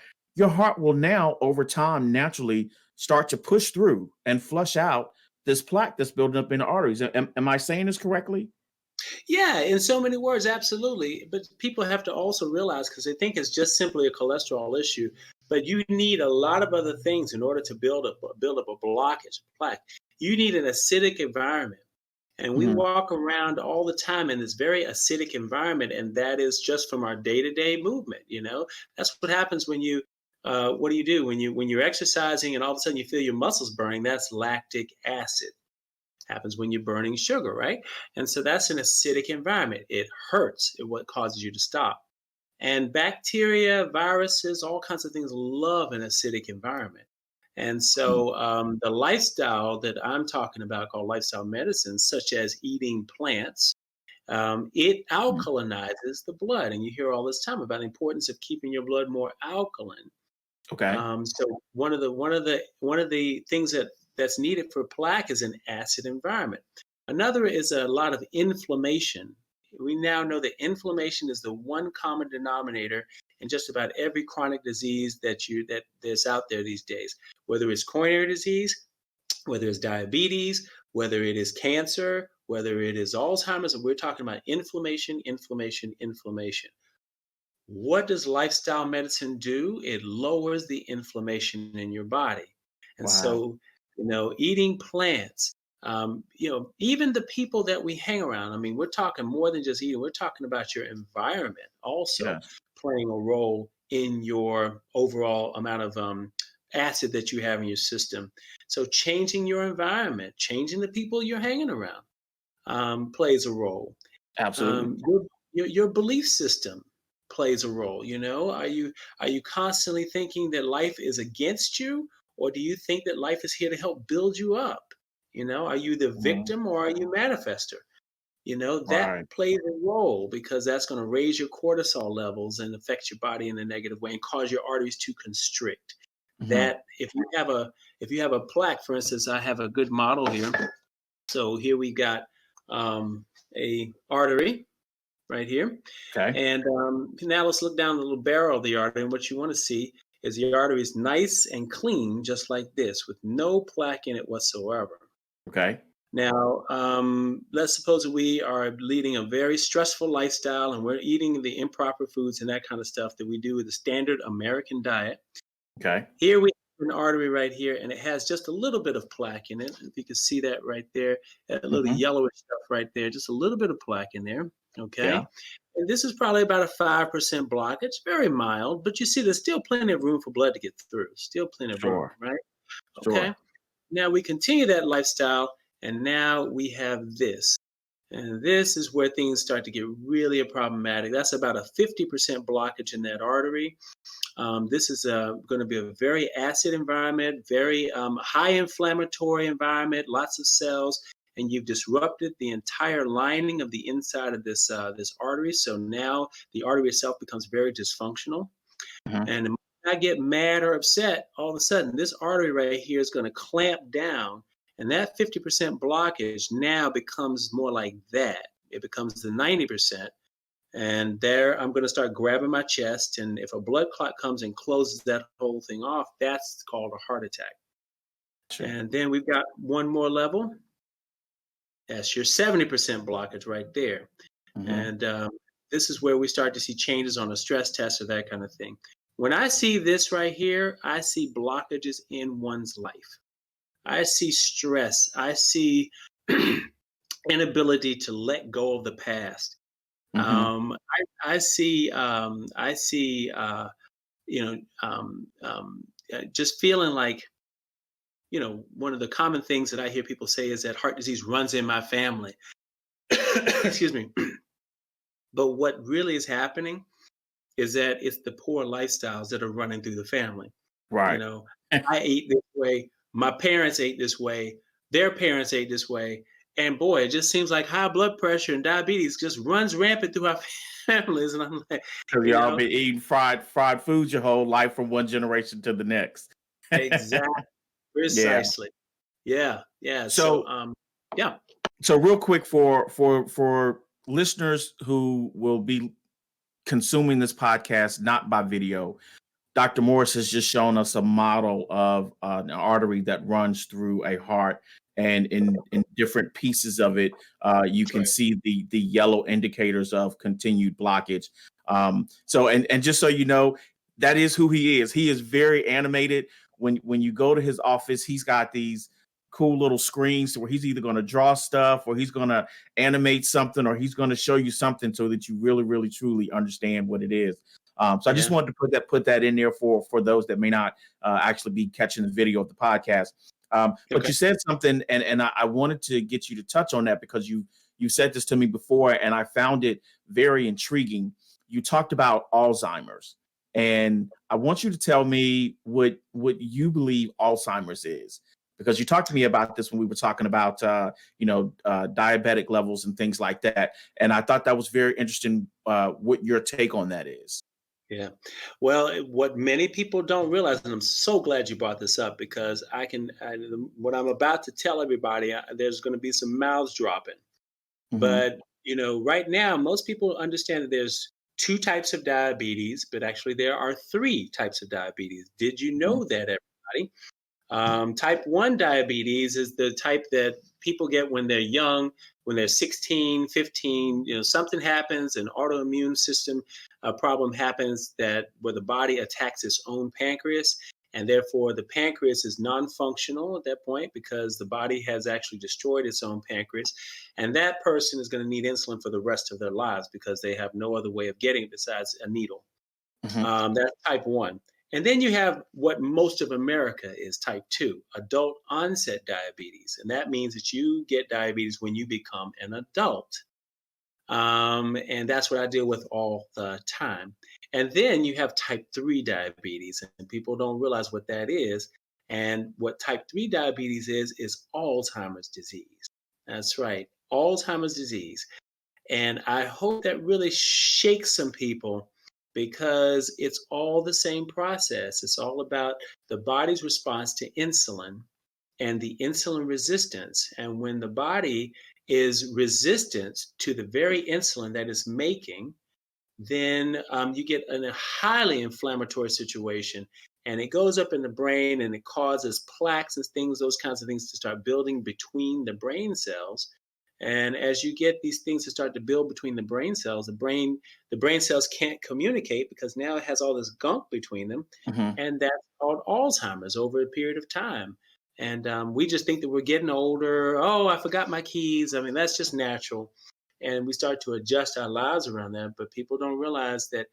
will now over time naturally start to push through and flush out this plaque that's building up in the arteries. Am I saying this correctly? Yeah, in so many words, absolutely. But people have to also realize, because they think it's just simply a cholesterol issue, but you need a lot of other things in order to build up a blockage, plaque. You need an acidic environment. And we Mhm. walk around all the time in this very acidic environment, and that is just from our day-to-day movement. That's what happens when you. What do you do when you're exercising and all of a sudden you feel your muscles burning? That's lactic acid. Happens when you're burning sugar, right? And so that's an acidic environment. It hurts. What causes you to stop? And bacteria, viruses, all kinds of things love an acidic environment. And Mm. so the lifestyle that I'm talking about, called lifestyle medicine, such as eating plants, it Mm. alkalinizes the blood. And you hear all this time about the importance of keeping your blood more alkaline. Okay. So one of the things that's needed for plaque is an acid environment. Another is a lot of inflammation. We now know that inflammation is the one common denominator in just about every chronic disease that there's out there these days. Whether it's coronary disease, whether it's diabetes, whether it is cancer, whether it is Alzheimer's, we're talking about inflammation, inflammation, inflammation. What does lifestyle medicine do? It lowers the inflammation in your body. And Wow. so, eating plants, even the people that we hang around, I mean, we're talking more than just eating, we're talking about your environment also Yes. playing a role in your overall amount of acid that you have in your system. So, changing your environment, changing the people you're hanging around plays a role. Absolutely. Your belief system plays a role. Are you constantly thinking that life is against you, or do you think that life is here to help build you up? Are you the Mhm. victim or are you manifester? That Right. plays a role, because that's going to raise your cortisol levels and affect your body in a negative way and cause your arteries to constrict. Mhm. That if you have a plaque, for instance, I have a good model here. So here we got a artery right here. Okay. And now let's look down the little barrel of the artery. And what you want to see is the artery is nice and clean, just like this, with no plaque in it whatsoever. Okay. Now, let's suppose that we are leading a very stressful lifestyle and we're eating the improper foods and that kind of stuff that we do with the standard American diet. Okay. Here we have an artery right here, and it has just a little bit of plaque in it. If you can see that right there, that little Mhm. yellowish stuff right there, just a little bit of plaque in there. Yeah. Okay. And this is probably about a 5% blockage, very mild, but you see there's still plenty of room for blood to get through. Still plenty of room, Sure. right? Okay. Sure. Now we continue that lifestyle, and now we have this. And this is where things start to get really problematic. That's about a 50% blockage in that artery. This is going to be a very acid environment, very high inflammatory environment, lots of cells, and you've disrupted the entire lining of the inside of this artery. So now the artery itself becomes very dysfunctional. Mhm. And I get mad or upset, all of a sudden this artery right here is going to clamp down, and that 50% blockage now becomes more like that. It becomes the 90%. And there I'm going to start grabbing my chest. And if a blood clot comes and closes that whole thing off, that's called a heart attack. Sure. And then we've got one more level. That's your 70% blockage right there. Mm-hmm. And this is where we start to see changes on a stress test or that kind of thing. When I see this right here, I see blockages in one's life. I see stress. I see inability to let go of the past. Mm-hmm. I see, you know, just feeling like, one of the common things that I hear people say is that heart disease runs in my family. Excuse me. But what really is happening is that it's the poor lifestyles that are running through the family. You Right. know, I ate this way, my parents ate this way, their parents ate this way, and boy, it just seems like high blood pressure and diabetes just runs rampant through our families. And I'm like, Because you y'all know, been eating fried foods your whole life from one generation to the next. exactly, Yeah. precisely. Yeah, yeah. So, So yeah, so real quick for listeners who will be consuming this podcast not by video, Dr. Morris has just shown us a model of an artery that runs through a heart, and in different pieces of it, you that's can right. see the yellow indicators of continued blockage. So and just so you know, that is who he is. He is very animated. When you go to his office, he's got these cool little screens where he's either going to draw stuff or he's going to animate something or he's going to show you something so that you really, really, truly understand what it is. So I just Yeah. wanted to put that in there for those that may not actually be catching the video of the podcast. But Okay. you said something, and I wanted to get you to touch on that because you said this to me before, and I found it very intriguing. You talked about Alzheimer's, and I want you to tell me what you believe Alzheimer's is, because you talked to me about this when we were talking about diabetic levels and things like that, and I thought that was very interesting. What your take on that is? Yeah. Well, what many people don't realize, and I'm so glad you brought this up because what I'm about to tell everybody, there's going to be some mouths dropping. Hmm. But, right now, most people understand that there's two types of diabetes, but actually there are three types of diabetes. Did you know that, everybody? Type 1 diabetes is the type that people get when they're young, when they're 16, 15, something happens, an autoimmune system problem happens where the body attacks its own pancreas. And therefore, the pancreas is non-functional at that point because the body has actually destroyed its own pancreas. And that person is going to need insulin for the rest of their lives because they have no other way of getting it besides a needle. Hmm. That's type 1. And then you have what most of America is type 2, adult onset diabetes. And that means that you get diabetes when you become an adult. And that's what I deal with all the time. And then you have type 3 diabetes, and people don't realize what that is. And what type 3 diabetes is Alzheimer's disease. That's right, Alzheimer's disease. And I hope that really shakes some people because it's all the same process. It's all about the body's response to insulin and the insulin resistance. And when the body is resistant to the very insulin that it's making, then you get in a highly inflammatory situation. And it goes up in the brain and it causes plaques and things, those kinds of things to start building between the brain cells. And as you get these things to start to build between the brain cells, the brain cells can't communicate because now it has all this gunk between them. Hmm. And that's called Alzheimer's over a period of time. And we just think that we're getting older. Oh, I forgot my keys. I mean, that's just natural. And we start to adjust our lives around that. But people don't realize that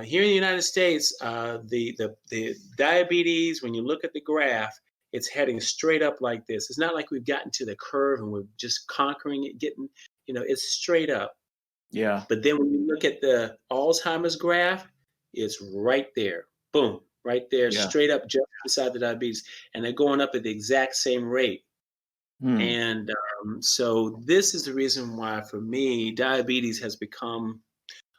here in the United States, the diabetes, when you look at the graph, it's heading straight up like this. It's not like we've gotten to the curve and we're just conquering it, it's straight up. Yeah. But then when you look at the Alzheimer's graph, it's right there. Boom, right there, Yeah. straight up just beside the diabetes. And they're going up at the exact same rate. Hmm. And so this is the reason why, for me, diabetes has become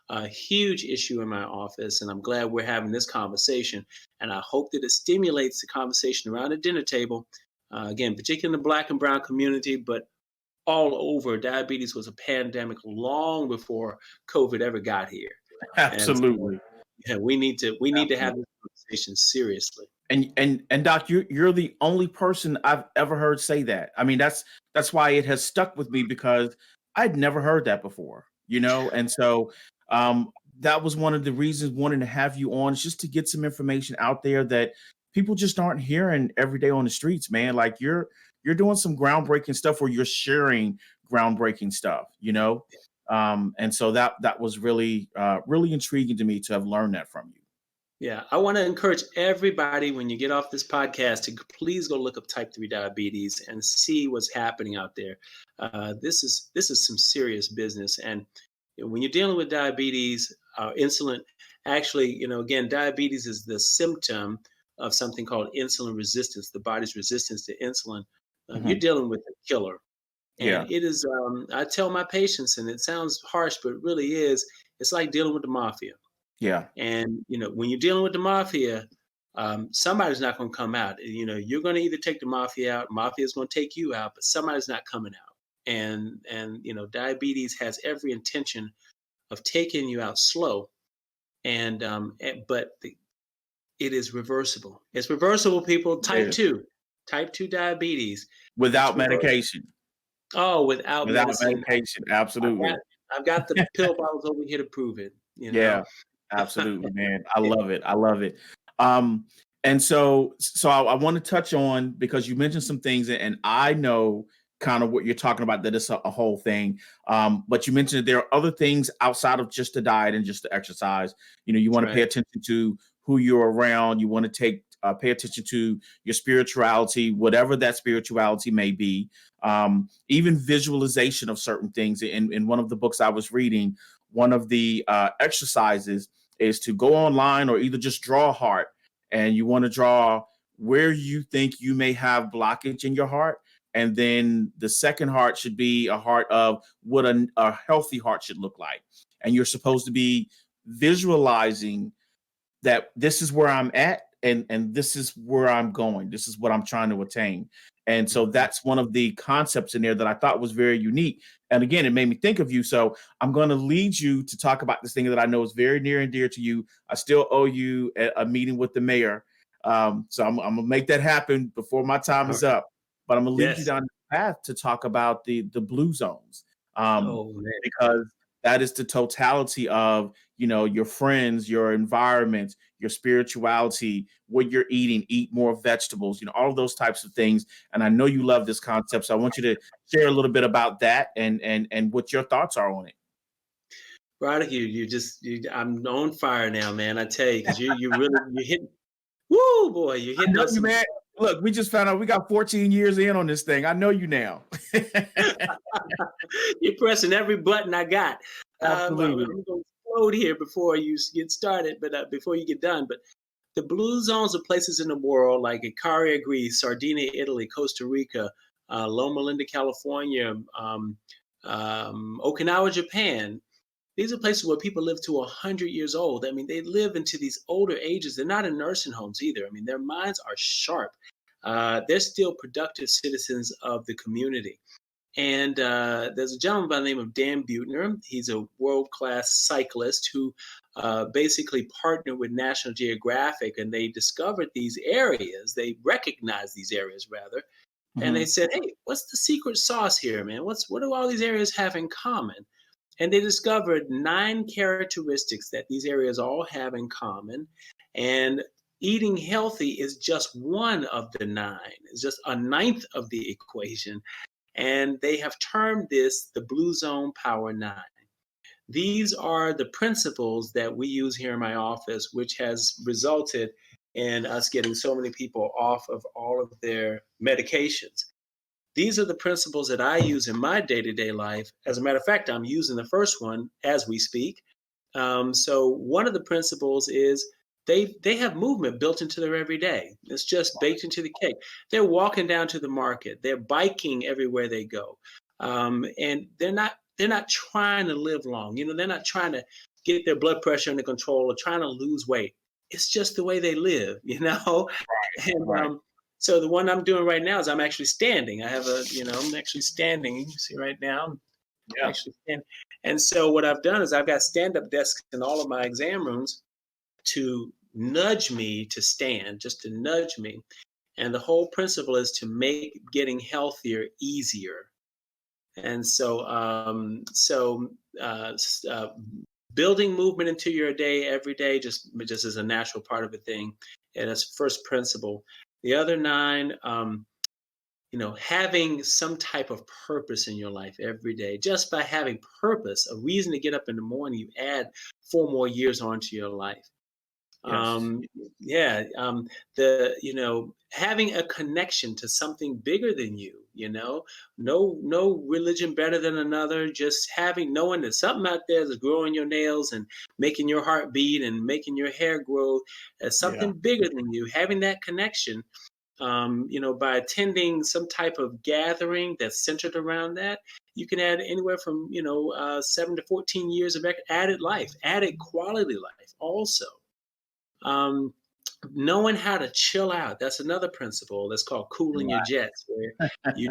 a huge issue in my office, and I'm glad we're having this conversation. And I hope that it stimulates the conversation around the dinner table, again, particularly in the Black and Brown community, but all over. Diabetes was a pandemic long before COVID ever got here. And so, Absolutely. yeah, we need to have Absolutely. this conversation seriously. And Doc, you're the only person I've ever heard say that. I mean, that's why it has stuck with me because I'd never heard that before, And so um that was one of the reasons wanting to have you on is just to get some information out there that people just aren't hearing every day on the streets, man. Like you're doing some groundbreaking stuff where you're sharing groundbreaking stuff. And so that was really intriguing to me to have learned that from you. Yeah, I want to encourage everybody when you get off this podcast to please go look up type 3 diabetes and see what's happening out there. This is some serious business, and when you're dealing with diabetes, insulin actually, again, diabetes is the symptom of something called insulin resistance, the body's resistance to insulin. You're Mhm. dealing with a killer, and Yeah. it is. I tell my patients, and it sounds harsh, but it really is. It's like dealing with the mafia. Yeah. And when you're dealing with the mafia, somebody's not going to come out. You're going to either take the mafia out, mafia is going to take you out, but somebody's not coming out. And diabetes has every intention of taking you out slow. But it is reversible. It's reversible, people. Yeah. Type two diabetes. It's Without reversible. medication. Oh, without Without medicine, medication, I've got absolutely. I've got the pill bottles over here to prove it. You know. Yeah, absolutely, man. I love it. I love it. Um, and so I want to touch on because you mentioned some things, and I know kind of what you're talking about, that it's a whole thing. But you mentioned that there are other things outside of just the diet and just the exercise. You That's want to pay right. attention to who you're around. You want to pay attention to your spirituality, whatever that spirituality may be. Even visualization of certain things. In one of the books I was reading, one of the exercises is to go online or either just draw a heart, and you want to draw where you think you may have blockage in your heart. And then the second heart should be a heart of what a healthy heart should look like. And you're supposed to be visualizing that this is where I'm at, and this is where I'm going. This is what I'm trying to attain. And so Mhm. that's one of the concepts in there that I thought was very unique. And again, it made me think of you. So I'm going to lead you to talk about this thing that I know is very near and dear to you. I still owe you a meeting with the mayor. So I'm going to make that happen before my time All is right. up. But I'm going to lead you Yes. down the path to talk about the blue zones, Oh man. because that is the totality of your friends, your environment, your spirituality, what you're eating. Eat more vegetables, all of those types of things. And I know you love this concept, so I want you to share a little bit about that and what your thoughts are on it. Broderick, I'm on fire now, man. I tell you, because you hit, woo, boy, you're I hitting know on you, some. man. Look, we just found out we got 14 years in on this thing. I know you now. You're pressing every button I got. I'm Absolutely. going to explode here before you get started, but before you get done. But the blue zones are places in the world like Icaria, Greece, Sardinia, Italy, Costa Rica, Loma Linda, California, Okinawa, Japan. These are places where people live to 100 years old. I mean, they live into these older ages. They're not in nursing homes either. I mean, their minds are sharp. They're still productive citizens of the community. And there's a gentleman by the name of Dan Buettner. He's a world-class cyclist who basically partnered with National Geographic, and they discovered these areas. They recognized these areas, rather, and they Mhm. said, "Hey, what's the secret sauce here, man? What do all these areas have in common?" And they discovered 9 characteristics that these areas all have in common. And eating healthy is just one of the 9. It's just a ninth of the equation. And they have termed this the Blue Zone Power 9. These are the principles that we use here in my office, which has resulted in us getting so many people off of all of their medications. These are the principles that I use in my day to day life. As a matter of fact, I'm using the first one as we speak. So, one of the principles is they have movement built into their everyday. It's just baked into the cake. They're walking down to the market. They're biking everywhere they go, and they're not trying to live long. They're not trying to get their blood pressure under control or trying to lose weight. It's just the way they live. And Right. So the one I'm doing right now is I'm actually standing. I have I'm actually standing. You can see right now, I'm Yeah. actually standing. And so what I've done is I've got stand-up desks in all of my exam rooms to nudge me to stand, just to nudge me. And the whole principle is to make getting healthier easier. And building movement into your day every day just is a natural part of a thing, and that's first principle. The other nine, having some type of purpose in your life every day. Just by having purpose, a reason to get up in the morning, you add 4 more years onto your life. Yes. um yeah the having a connection to something bigger than you. No religion better than another, just knowing that something out there is growing your nails and making your heart beat and making your hair grow as Yeah. something bigger than you, having that connection. By attending some type of gathering that's centered around that, you can add anywhere from 7 to 14 years of added life, added quality life also. um, Knowing how to chill out, that's another principle that's called cooling your Right. jets, where you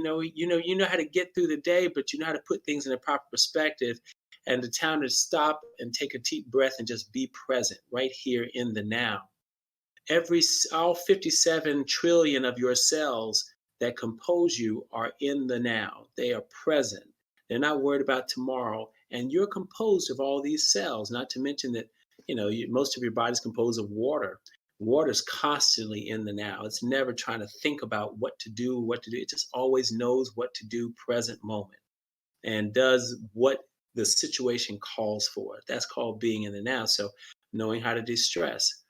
know you know how to get through the day, but you know how to put things in a proper perspective, and the time to stop and take a deep breath and just be present right here in the now. All 57 trillion of your cells that compose you are in the now. They are present. They're not worried about tomorrow. And you're composed of all these cells, not to mention that, most of your body's composed of water. Water is constantly in the now. It's never trying to think about what to do, what to do. It just always knows what to do, present moment, and does what the situation calls for. That's called being in the now. So knowing how to de-stress.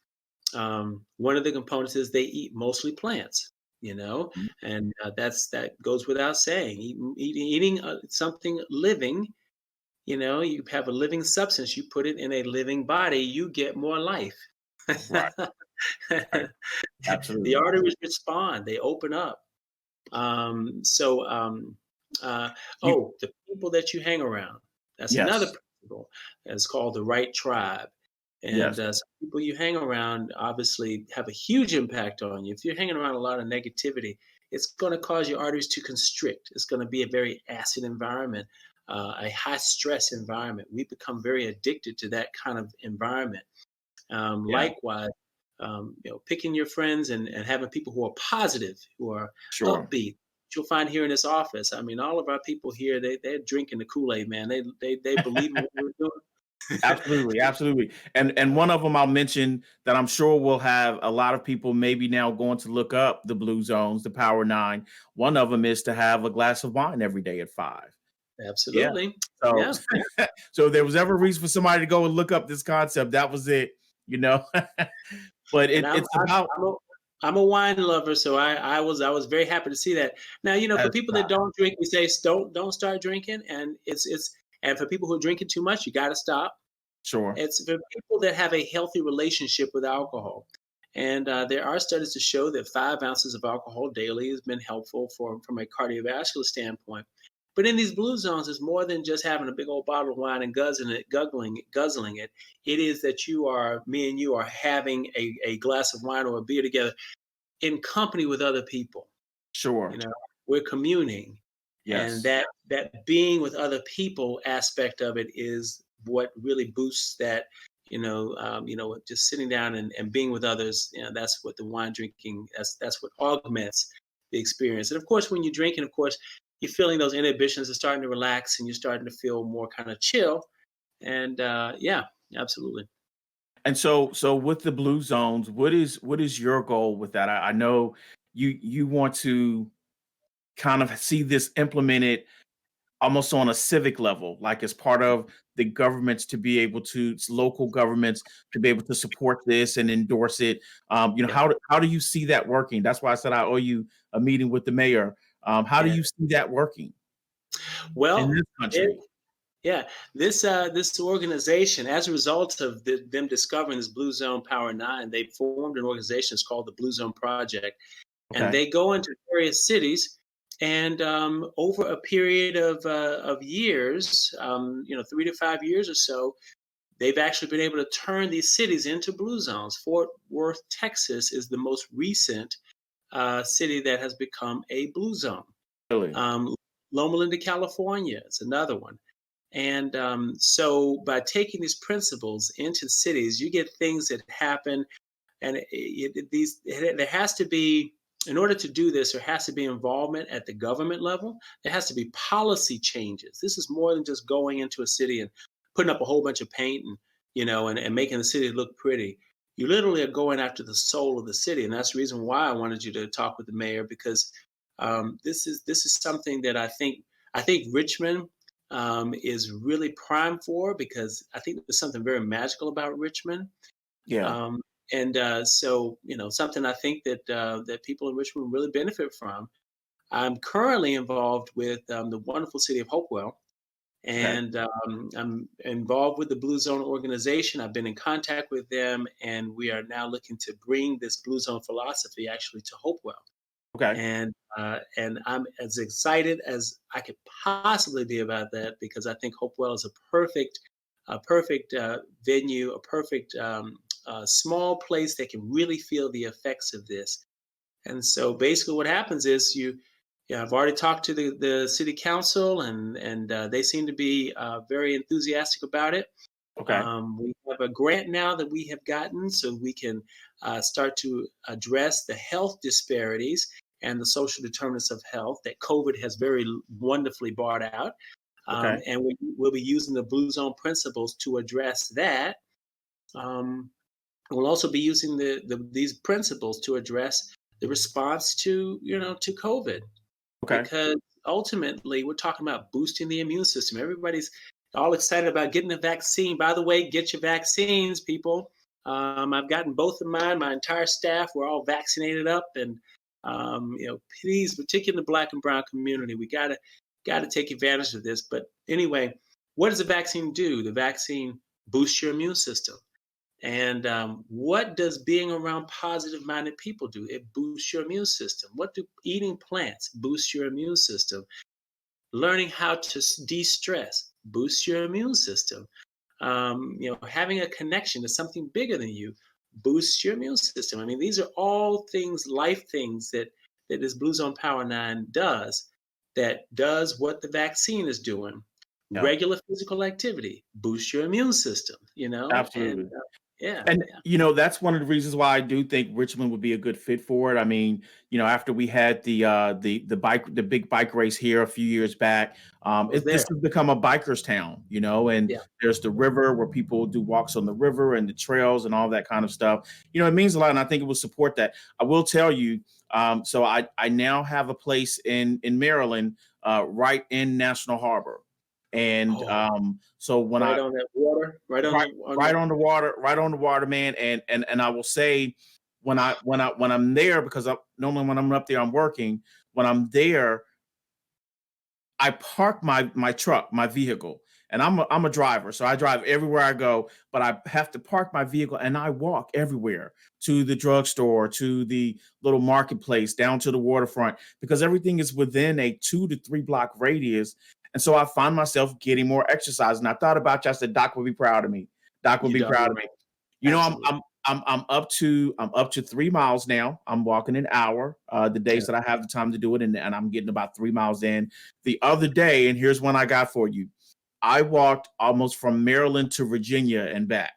One of the components is they eat mostly plants, Mhm. and that goes without saying. Eating something living, you have a living substance, you put it in a living body, you get more life. Right. Right. The Absolutely. arteries respond, they open up. Um, so, um, uh, You. the people that you hang around, that's another Yes. principle. It's called the right tribe. Yes. And some people you hang around obviously have a huge impact on you. If you're hanging around a lot of negativity, it's going to cause your arteries to constrict. It's going to be a very acid environment, a high stress environment. We become very addicted to that kind of environment. Yeah. Likewise, picking your friends and having people who are positive, who are Sure. upbeat. You'll find here in this office. I mean, all of our people here, they're drinking the Kool-Aid, man. They believe in what we're doing. Absolutely, absolutely. And one of them I'll mention that I'm sure will have a lot of people maybe now going to look up the blue zones, the power nine. One of them is to have a glass of wine every day at 5. Yeah. Absolutely. So Yeah, yeah. so if there was ever a reason for somebody to go and look up this concept, that was it, you know. But And it's about I'm a wine lover, so I was very happy to see that. Now, for as people that don't drink, we say don't start drinking, and and for people who are drinking too much, you got to stop. sure. It's for people that have a healthy relationship with alcohol. And there are studies to show that 5 ounces of alcohol daily has been helpful from a cardiovascular standpoint. But in these blue zones, it's more than just having a big old bottle of wine and guzzling it. It is that me and you are having a glass of wine or a beer together in company with other people. You Sure. know, we're communing, and Yes. that being with other people aspect of it is what really boosts that. Just sitting down and being with others. That's what the wine drinking. That's what augments the experience. And of course, when you're drinking, of course, you're feeling those inhibitions are starting to relax, and you're starting to feel more kind of chill. And yeah, absolutely. And so with the blue zones, what is your goal with that? I know you want to kind of see this implemented almost on a civic level, like as part of the governments to be able to local governments to be able to support this and endorse it. Yeah. How do you see that working? That's why I said I owe you a meeting with the mayor. How do Yeah. you see that working in Well, this it, country? yeah, this organization, as a result of them discovering this Blue Zone Power Nine, they formed an organization. It's called the Blue Zone Project, and Okay, they go into various cities. And over a period of years, 3 to 5 years or so, they've actually been able to turn these cities into blue zones. Fort Worth, Texas, is the most recent. city that has become a blue zone. Really? Um, Loma Linda, California is another one. And so by taking these principles into cities, you get things that happen, and there has to be, in order to do this, there has to be involvement at the government level. There has to be policy changes. This is more than just going into a city and putting up a whole bunch of paint and and making the city look pretty. You literally are going after the soul of the city, and that's the reason why I wanted you to talk with the mayor, because this is something that I think Richmond is really prime for, because I think there's something very magical about Richmond. Yeah. Um, and something I think that people in Richmond really benefit from. I'm currently involved with the wonderful city of Hopewell, Okay. and I'm involved with the Blue Zone organization. I've been in contact with them, and we are now looking to bring this Blue Zone philosophy actually to Hopewell. Okay. And I'm as excited as I could possibly be about that, because I think Hopewell is a perfect venue, a perfect small place that can really feel the effects of this. And so basically, what happens is yeah, I've already talked to the city council, and they seem to be very enthusiastic about it. Okay. We have a grant now that we have gotten, so we can start to address the health disparities and the social determinants of health that COVID has very wonderfully brought out. Okay. And we'll be using the Blue Zone principles to address that. Um, we'll also be using these principles to address the response to COVID, Okay. because ultimately we're talking about boosting the immune system. Everybody's all excited about getting a vaccine. By the way, get your vaccines, people. I've gotten both of mine. My entire staff, we're all vaccinated up, and please, particularly the Black and Brown community, we gotta take advantage of this. But anyway, what does the vaccine do? The vaccine boosts your immune system. And what does being around positive minded people do? It boosts your immune system. What do eating plants boost your immune system? Learning how to de stress boosts your immune system. Having a connection to something bigger than you boosts your immune system. I mean, these are all things, life things that this Blue Zone Power 9 does, that does what the vaccine is doing. Yeah. Regular physical activity boosts your immune system, and Absolutely. yeah, And yeah. that's one of the reasons why I do think Richmond would be a good fit for it. I mean, after we had the big bike race here a few years back, I was this there. has become a biker's town, and Yeah. there's the river where people do walks on the river and the trails and all that kind of stuff. It means a lot, and I think it will support that. I will tell you, so I now have a place in Maryland, right in National Harbor, and Oh, so when right I on that water, right on right the on right the. on the water, right on the water, man. And I will say, when I'm there, because normally when I'm up there I'm working. When I'm there, I park my truck, my vehicle, and I'm a driver, so I drive everywhere I go. But I have to park my vehicle, and I walk everywhere, to the drugstore, to the little marketplace, down to the waterfront, because everything is within a 2 to 3 block radius. And so I find myself getting more exercise. And I thought about you. I said, Doc would be proud of me. Doc would You be darn proud of right. me. Absolutely. I'm up to 3 miles now. I'm walking an hour, the Yeah. days that I have the time to do it, and I'm getting about 3 miles in. The other day, and here's one I got for you. I walked almost from Maryland to Virginia and back.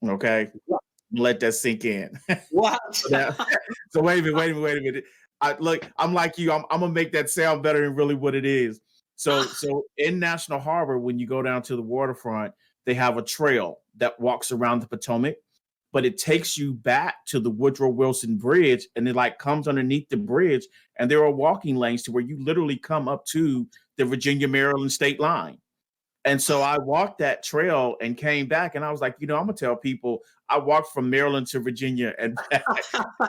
Okay, What? let that sink in. What? So, so wait a minute. I'm like you. I'm gonna make that sound better than really what it is. So in National Harbor, when you go down to the waterfront, they have a trail that walks around the Potomac, but it takes you back to the Woodrow Wilson Bridge, and it like comes underneath the bridge, and there are walking lanes to where you literally come up to the Virginia Maryland state line. And so I walked that trail and came back, and I was like, I'm gonna tell people I walked from Maryland to Virginia and back.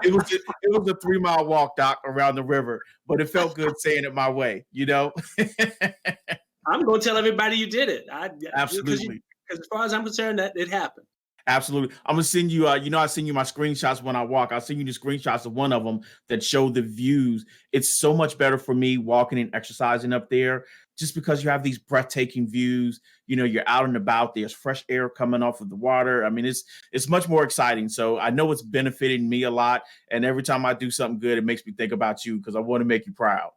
It was a 3 mile walk, Doc, around the river, but it felt good saying it my way. I'm gonna tell everybody you did it. Absolutely. Because as far as I'm concerned, that it happened. Absolutely. I'm gonna send you, I send you my screenshots when I walk. I'll send you the screenshots of one of them that show the views. It's so much better for me walking and exercising up there. just because you have these breathtaking views, you're out and about, there's fresh air coming off of the water. I mean, it's much more exciting. So I know it's benefiting me a lot. And every time I do something good, it makes me think about you because I want to make you proud.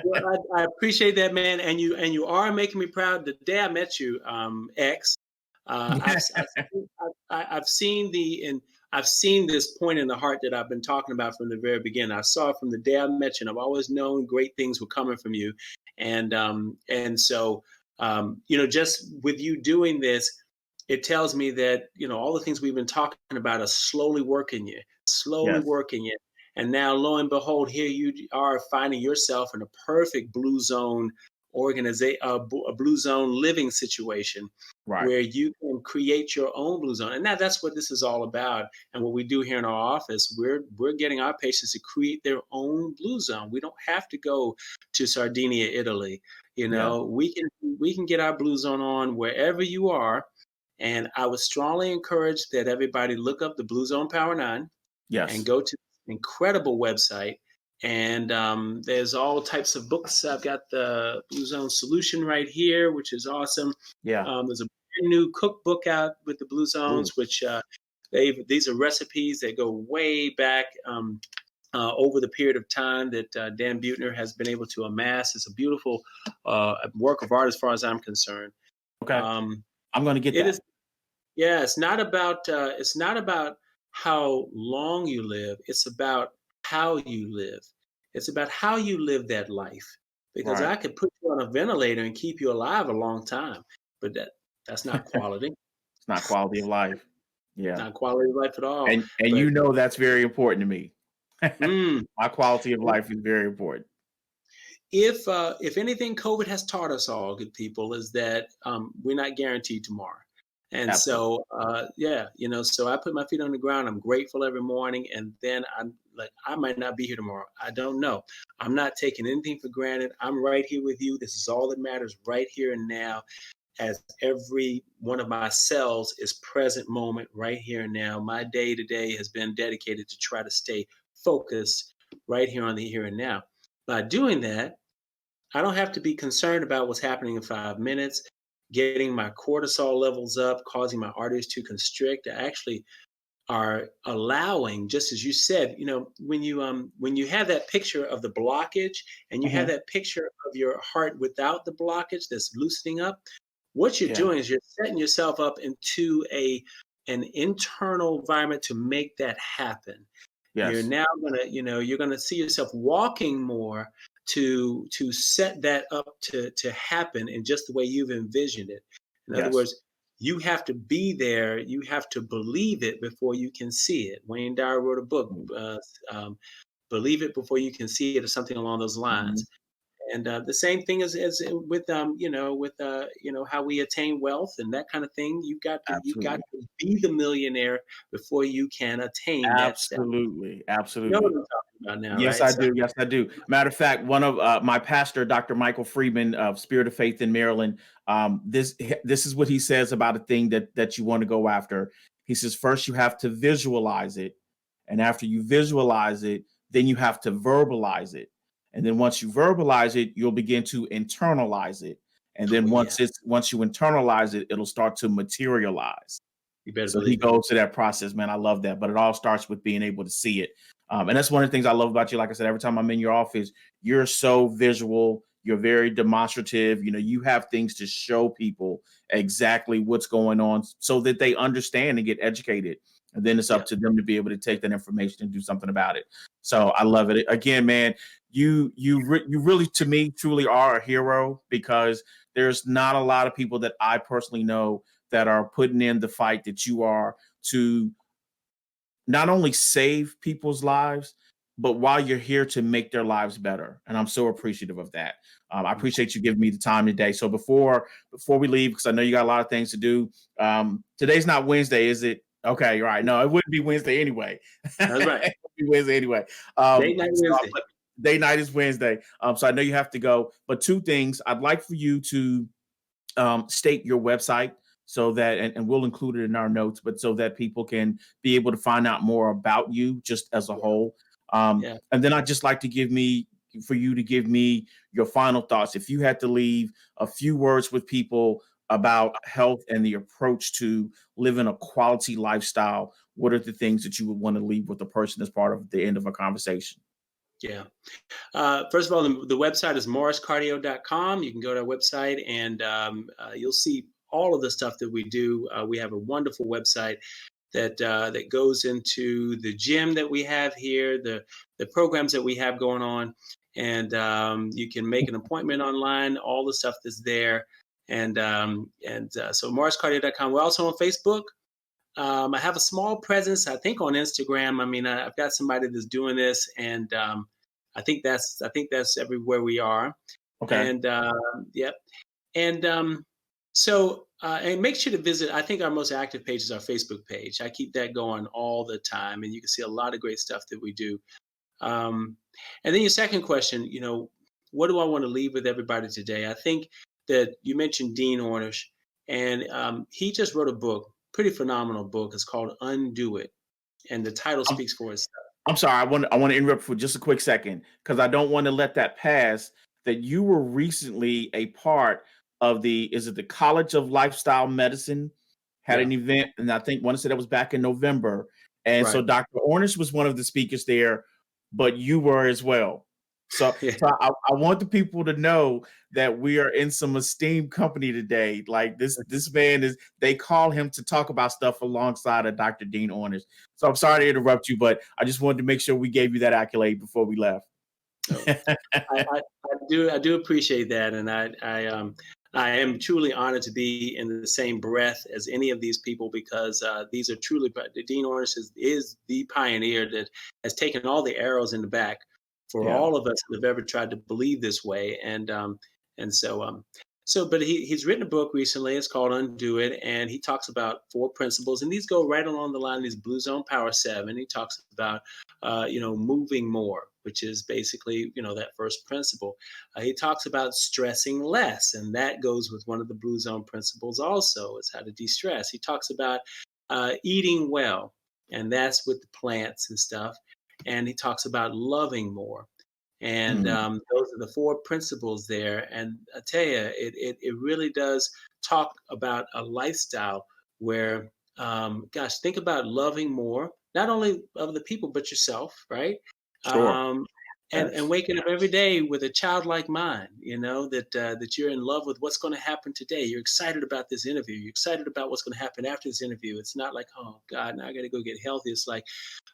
Well, I appreciate that, man, and you are making me proud. The day I met you, X, I've seen I've seen this point in the heart that I've been talking about from the very beginning. I saw it from the day I met you, and I've always known great things were coming from you, and so just with you doing this, it tells me that all the things we've been talking about are slowly Yes. working you. And now, lo and behold, here you are finding yourself in a perfect blue zone a blue zone living situation Right. where you can create your own blue zone. And that's what this is all about. And what we do here in our office, we're getting our patients to create their own blue zone. We don't have to go to Sardinia, Italy. Yeah. We can get our blue zone on wherever you are. And I would strongly encourage that everybody look up the Blue Zone Power 9 and Yes. go to an incredible website. And there's all types of books. I've got the Blue Zone Solution right here, which is awesome. Yeah. There's a brand new cookbook out with the Blue Zones, Ooh. which these are recipes that go way back over the period of time that Dan Buettner has been able to amass. It's a beautiful work of art as far as I'm concerned. Okay. Um, I'm going to get it that. is, yeah, it's not about how long you live. It's about how you live. It's about how you live that life. Because Right. I could put you on a ventilator and keep you alive a long time, but that's not quality. It's not quality of life. Yeah. Not quality of life at all. And But that's very important to me. mm, My quality of life is very important. if anything, COVID has taught us all, good people, is that we're not guaranteed tomorrow. And Absolutely. so, so I put my feet on the ground. I'm grateful every morning, and then I'm like, I might not be here tomorrow. I don't know. I'm not taking anything for granted. I'm right here with you. This is all that matters right here and now, as every one of my cells is present moment right here and now. My day to day has been dedicated to try to stay focused right here on the here and now. By doing that, I don't have to be concerned about what's happening in 5 minutes, getting my cortisol levels up, causing my arteries to constrict. I actually are allowing, just as you said, when you have that picture of the blockage and you have Mhm. that picture of your heart without the blockage that's loosening up, what you're Yeah. doing is you're setting yourself up into an internal environment to make that happen. You're Yes. now you're gonna see yourself walking more to set that up to happen in just the way you've envisioned it. In other Yes. words, you have to be there, you have to believe it before you can see it. Wayne Dyer wrote a book, Mm. Believe It Before You Can See It, or something along those Mhm. lines. And the same thing as with how we attain wealth and that kind of thing. You got Absolutely. to be the millionaire before you can attain that status. Absolutely. You know what Absolutely. I'm talking about now, Yes, right? I So do. Yes, I do. Matter of fact, one of my pastor, Dr. Michael Friedman of Spirit of Faith in Maryland, this is what he says about a thing that you want to go after. He says, first you have to visualize it, and after you visualize it, then you have to verbalize it, and then once you verbalize it, you'll begin to internalize it, and then oh yeah, once you internalize it, it'll start to materialize. you better So he believe it. goes to that process, man. I love that. But it all starts with being able to see it. And that's one of the things I love about you. Like I said, every time I'm in your office, you're so visual. You're very demonstrative. You have things to show people exactly what's going on so that they understand and get educated. And then it's Yeah. up to them to be able to take that information and do something about it. So I love it. Again, man, you really, to me, truly are a hero because there's not a lot of people that I personally know that are putting in the fight that you are to not only save people's lives, but while you're here to make their lives better. And I'm so appreciative of that. I Mm. appreciate you giving me the time today. So before we leave, because I know you got a lot of things to do. Today's not Wednesday, is it? Okay, right. No, it wouldn't be Wednesday anyway. That's right. It would be Wednesday anyway. Date night Wednesday. But day night is Wednesday. So I know you have to go. But two things I'd like for you to state your website so that and we'll include it in our notes, but so that people can be able to find out more about you just as a Yeah. whole. Yeah. And then I'd just like to for you to give me your final thoughts. If you had to leave a few words with people about health and the approach to living a quality lifestyle, what are the things that you would want to leave with the person as part of the end of a conversation? Yeah. First of all, the website is morriscardio.com. You can go to our website and you'll see all of the stuff that we do. We have a wonderful website that goes into the gym that we have here, the programs that we have going on, and you can make an appointment online. All the stuff that's there, so morriscardio.com. We're also on Facebook. I have a small presence, I think, on Instagram. I mean, I've got somebody that's doing this, and I think that's everywhere we are. Okay. And yep. And make sure to visit. I think our most active page is our Facebook page. I keep that going all the time, and you can see a lot of great stuff that we do. Um, and then your second question, what do I want to leave with everybody today? I think that you mentioned Dean Ornish, and he just wrote a book, pretty phenomenal book. It's called Undo It, and the title I'm, speaks for itself. I'm sorry. I want to interrupt for just a quick second because I don't want to let that pass. That you were recently a part of the College of Lifestyle Medicine had Yeah, an event, and I think want to say that was back in November. And so right. Dr. Ornish was one of the speakers there, but you were as well. So, Yeah. so I want the people to know that we are in some esteemed company today. Like this man is, they call him to talk about stuff alongside of Dr. Dean Ornish. So I'm sorry to interrupt you, but I just wanted to make sure we gave you that accolade before we left. Oh, I do appreciate that, and I am truly honored to be in the same breath as any of these people because these are truly. Dean Ornish is the pioneer that has taken all the arrows in the back for Yeah. all of us that have ever tried to believe this way, and but he's written a book recently. It's called Undo It, and he talks about 4 principles, and these go right along the line of these Blue Zone Power 7. He talks about moving more, which is basically, that first principle. He talks about stressing less, and that goes with one of the Blue Zone principles also, is how to de-stress. He talks about eating well, and that's with the plants and stuff. And he talks about loving more. And Mm, those are the 4 principles there. And I tell you, it really does talk about a lifestyle where, gosh, think about loving more, not only of the people, but yourself, right? sure. Um, and Yes. waking up every day with a childlike mind, that you're in love with what's going to happen today. You're excited about this interview. You're excited about what's going to happen after this interview. It's not like, oh God, now I got to go get healthy. It's like,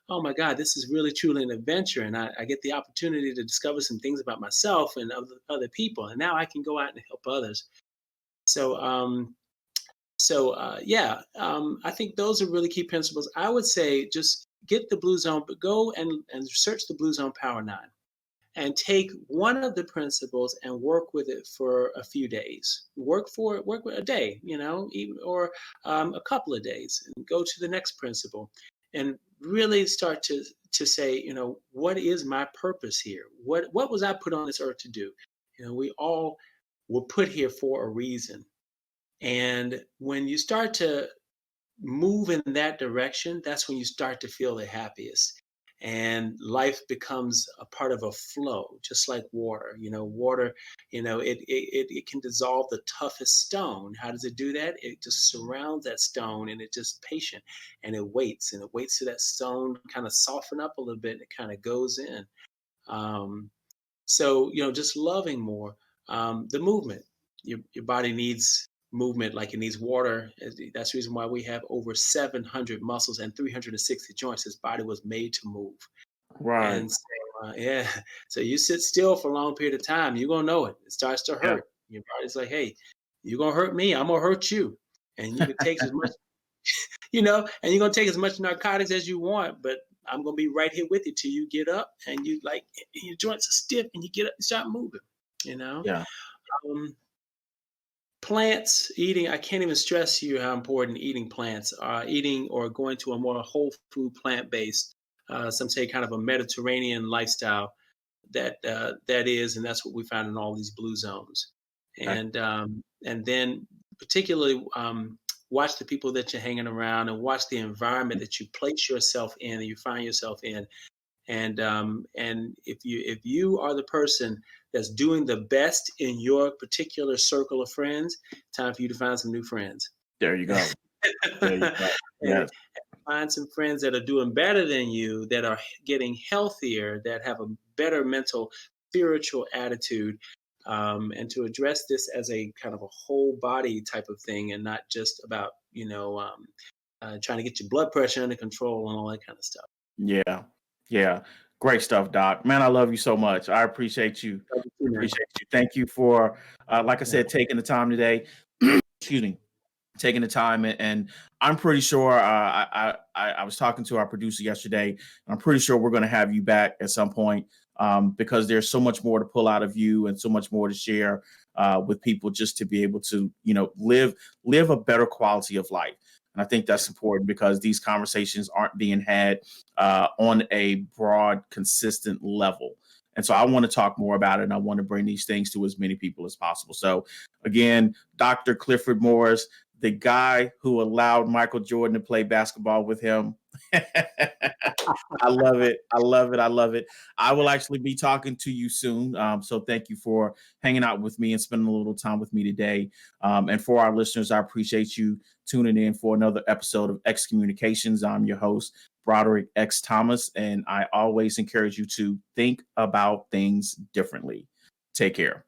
oh my God, this is really truly an adventure. And I get the opportunity to discover some things about myself and other people. And now I can go out and help others. So, yeah, I think those are really key principles. I would say just get the Blue Zone, but go and search the Blue Zone Power 9 and take one of the principles and work with it for a few days. Work with a day, or a couple of days, and go to the next principle, and really start to say, what is my purpose here? What was I put on this earth to do? We all were put here for a reason, and when you start to move in that direction, that's when you start to feel the happiest. And life becomes a part of a flow, just like water. Water, it can dissolve the toughest stone. How does it do that? It just surrounds that stone and it just patient and it waits till that stone kind of soften up a little bit and it kind of goes in. Um, just loving more. The movement. Your body needs movement like it needs water. That's the reason why we have over 700 muscles and 360 joints. This body was made to move. Right. And so, yeah, so you sit still for a long period of time, you're gonna know it. It starts to Yeah. hurt. Your body's like, hey, you're gonna hurt me, I'm gonna hurt you. And you can take as much, and you're gonna take as much narcotics as you want, but I'm gonna be right here with you till you get up and you like your joints are stiff and you get up and start moving, you know. Yeah. Um, Plants, eating, I can't even stress to you how important eating plants are, eating or going to a more whole food plant-based, some say kind of a Mediterranean lifestyle that is, and that's what we found in all these blue zones. Okay. And then particularly watch the people that you're hanging around and watch the environment that you place yourself in and you find yourself in. And if you are the person that's doing the best in your particular circle of friends, time for you to find some new friends. There you go. There you go. And Yes. find some friends that are doing better than you, that are getting healthier, that have a better mental, spiritual attitude, and to address this as a kind of a whole body type of thing, and not just about trying to get your blood pressure under control and all that kind of stuff. Yeah. Yeah. Great stuff, Doc. Man, I love you so much. I appreciate you. Love you too, man. Appreciate you. Thank you for, like I Yeah. said, taking the time today. Excuse me. Taking the time, and I'm pretty sure I was talking to our producer yesterday, and I'm pretty sure we're going to have you back at some point, because there's so much more to pull out of you and so much more to share with people, just to be able to live a better quality of life. And I think that's important, because these conversations aren't being had on a broad, consistent level. And so I want to talk more about it, and I want to bring these things to as many people as possible. So again, Dr. Clifford Morris, the guy who allowed Michael Jordan to play basketball with him. I love it. I love it. I love it. I will actually be talking to you soon. So thank you for hanging out with me and spending a little time with me today. And for our listeners, I appreciate you tuning in for another episode of X Communications. I'm your host, Broderick X Thomas, and I always encourage you to think about things differently. Take care.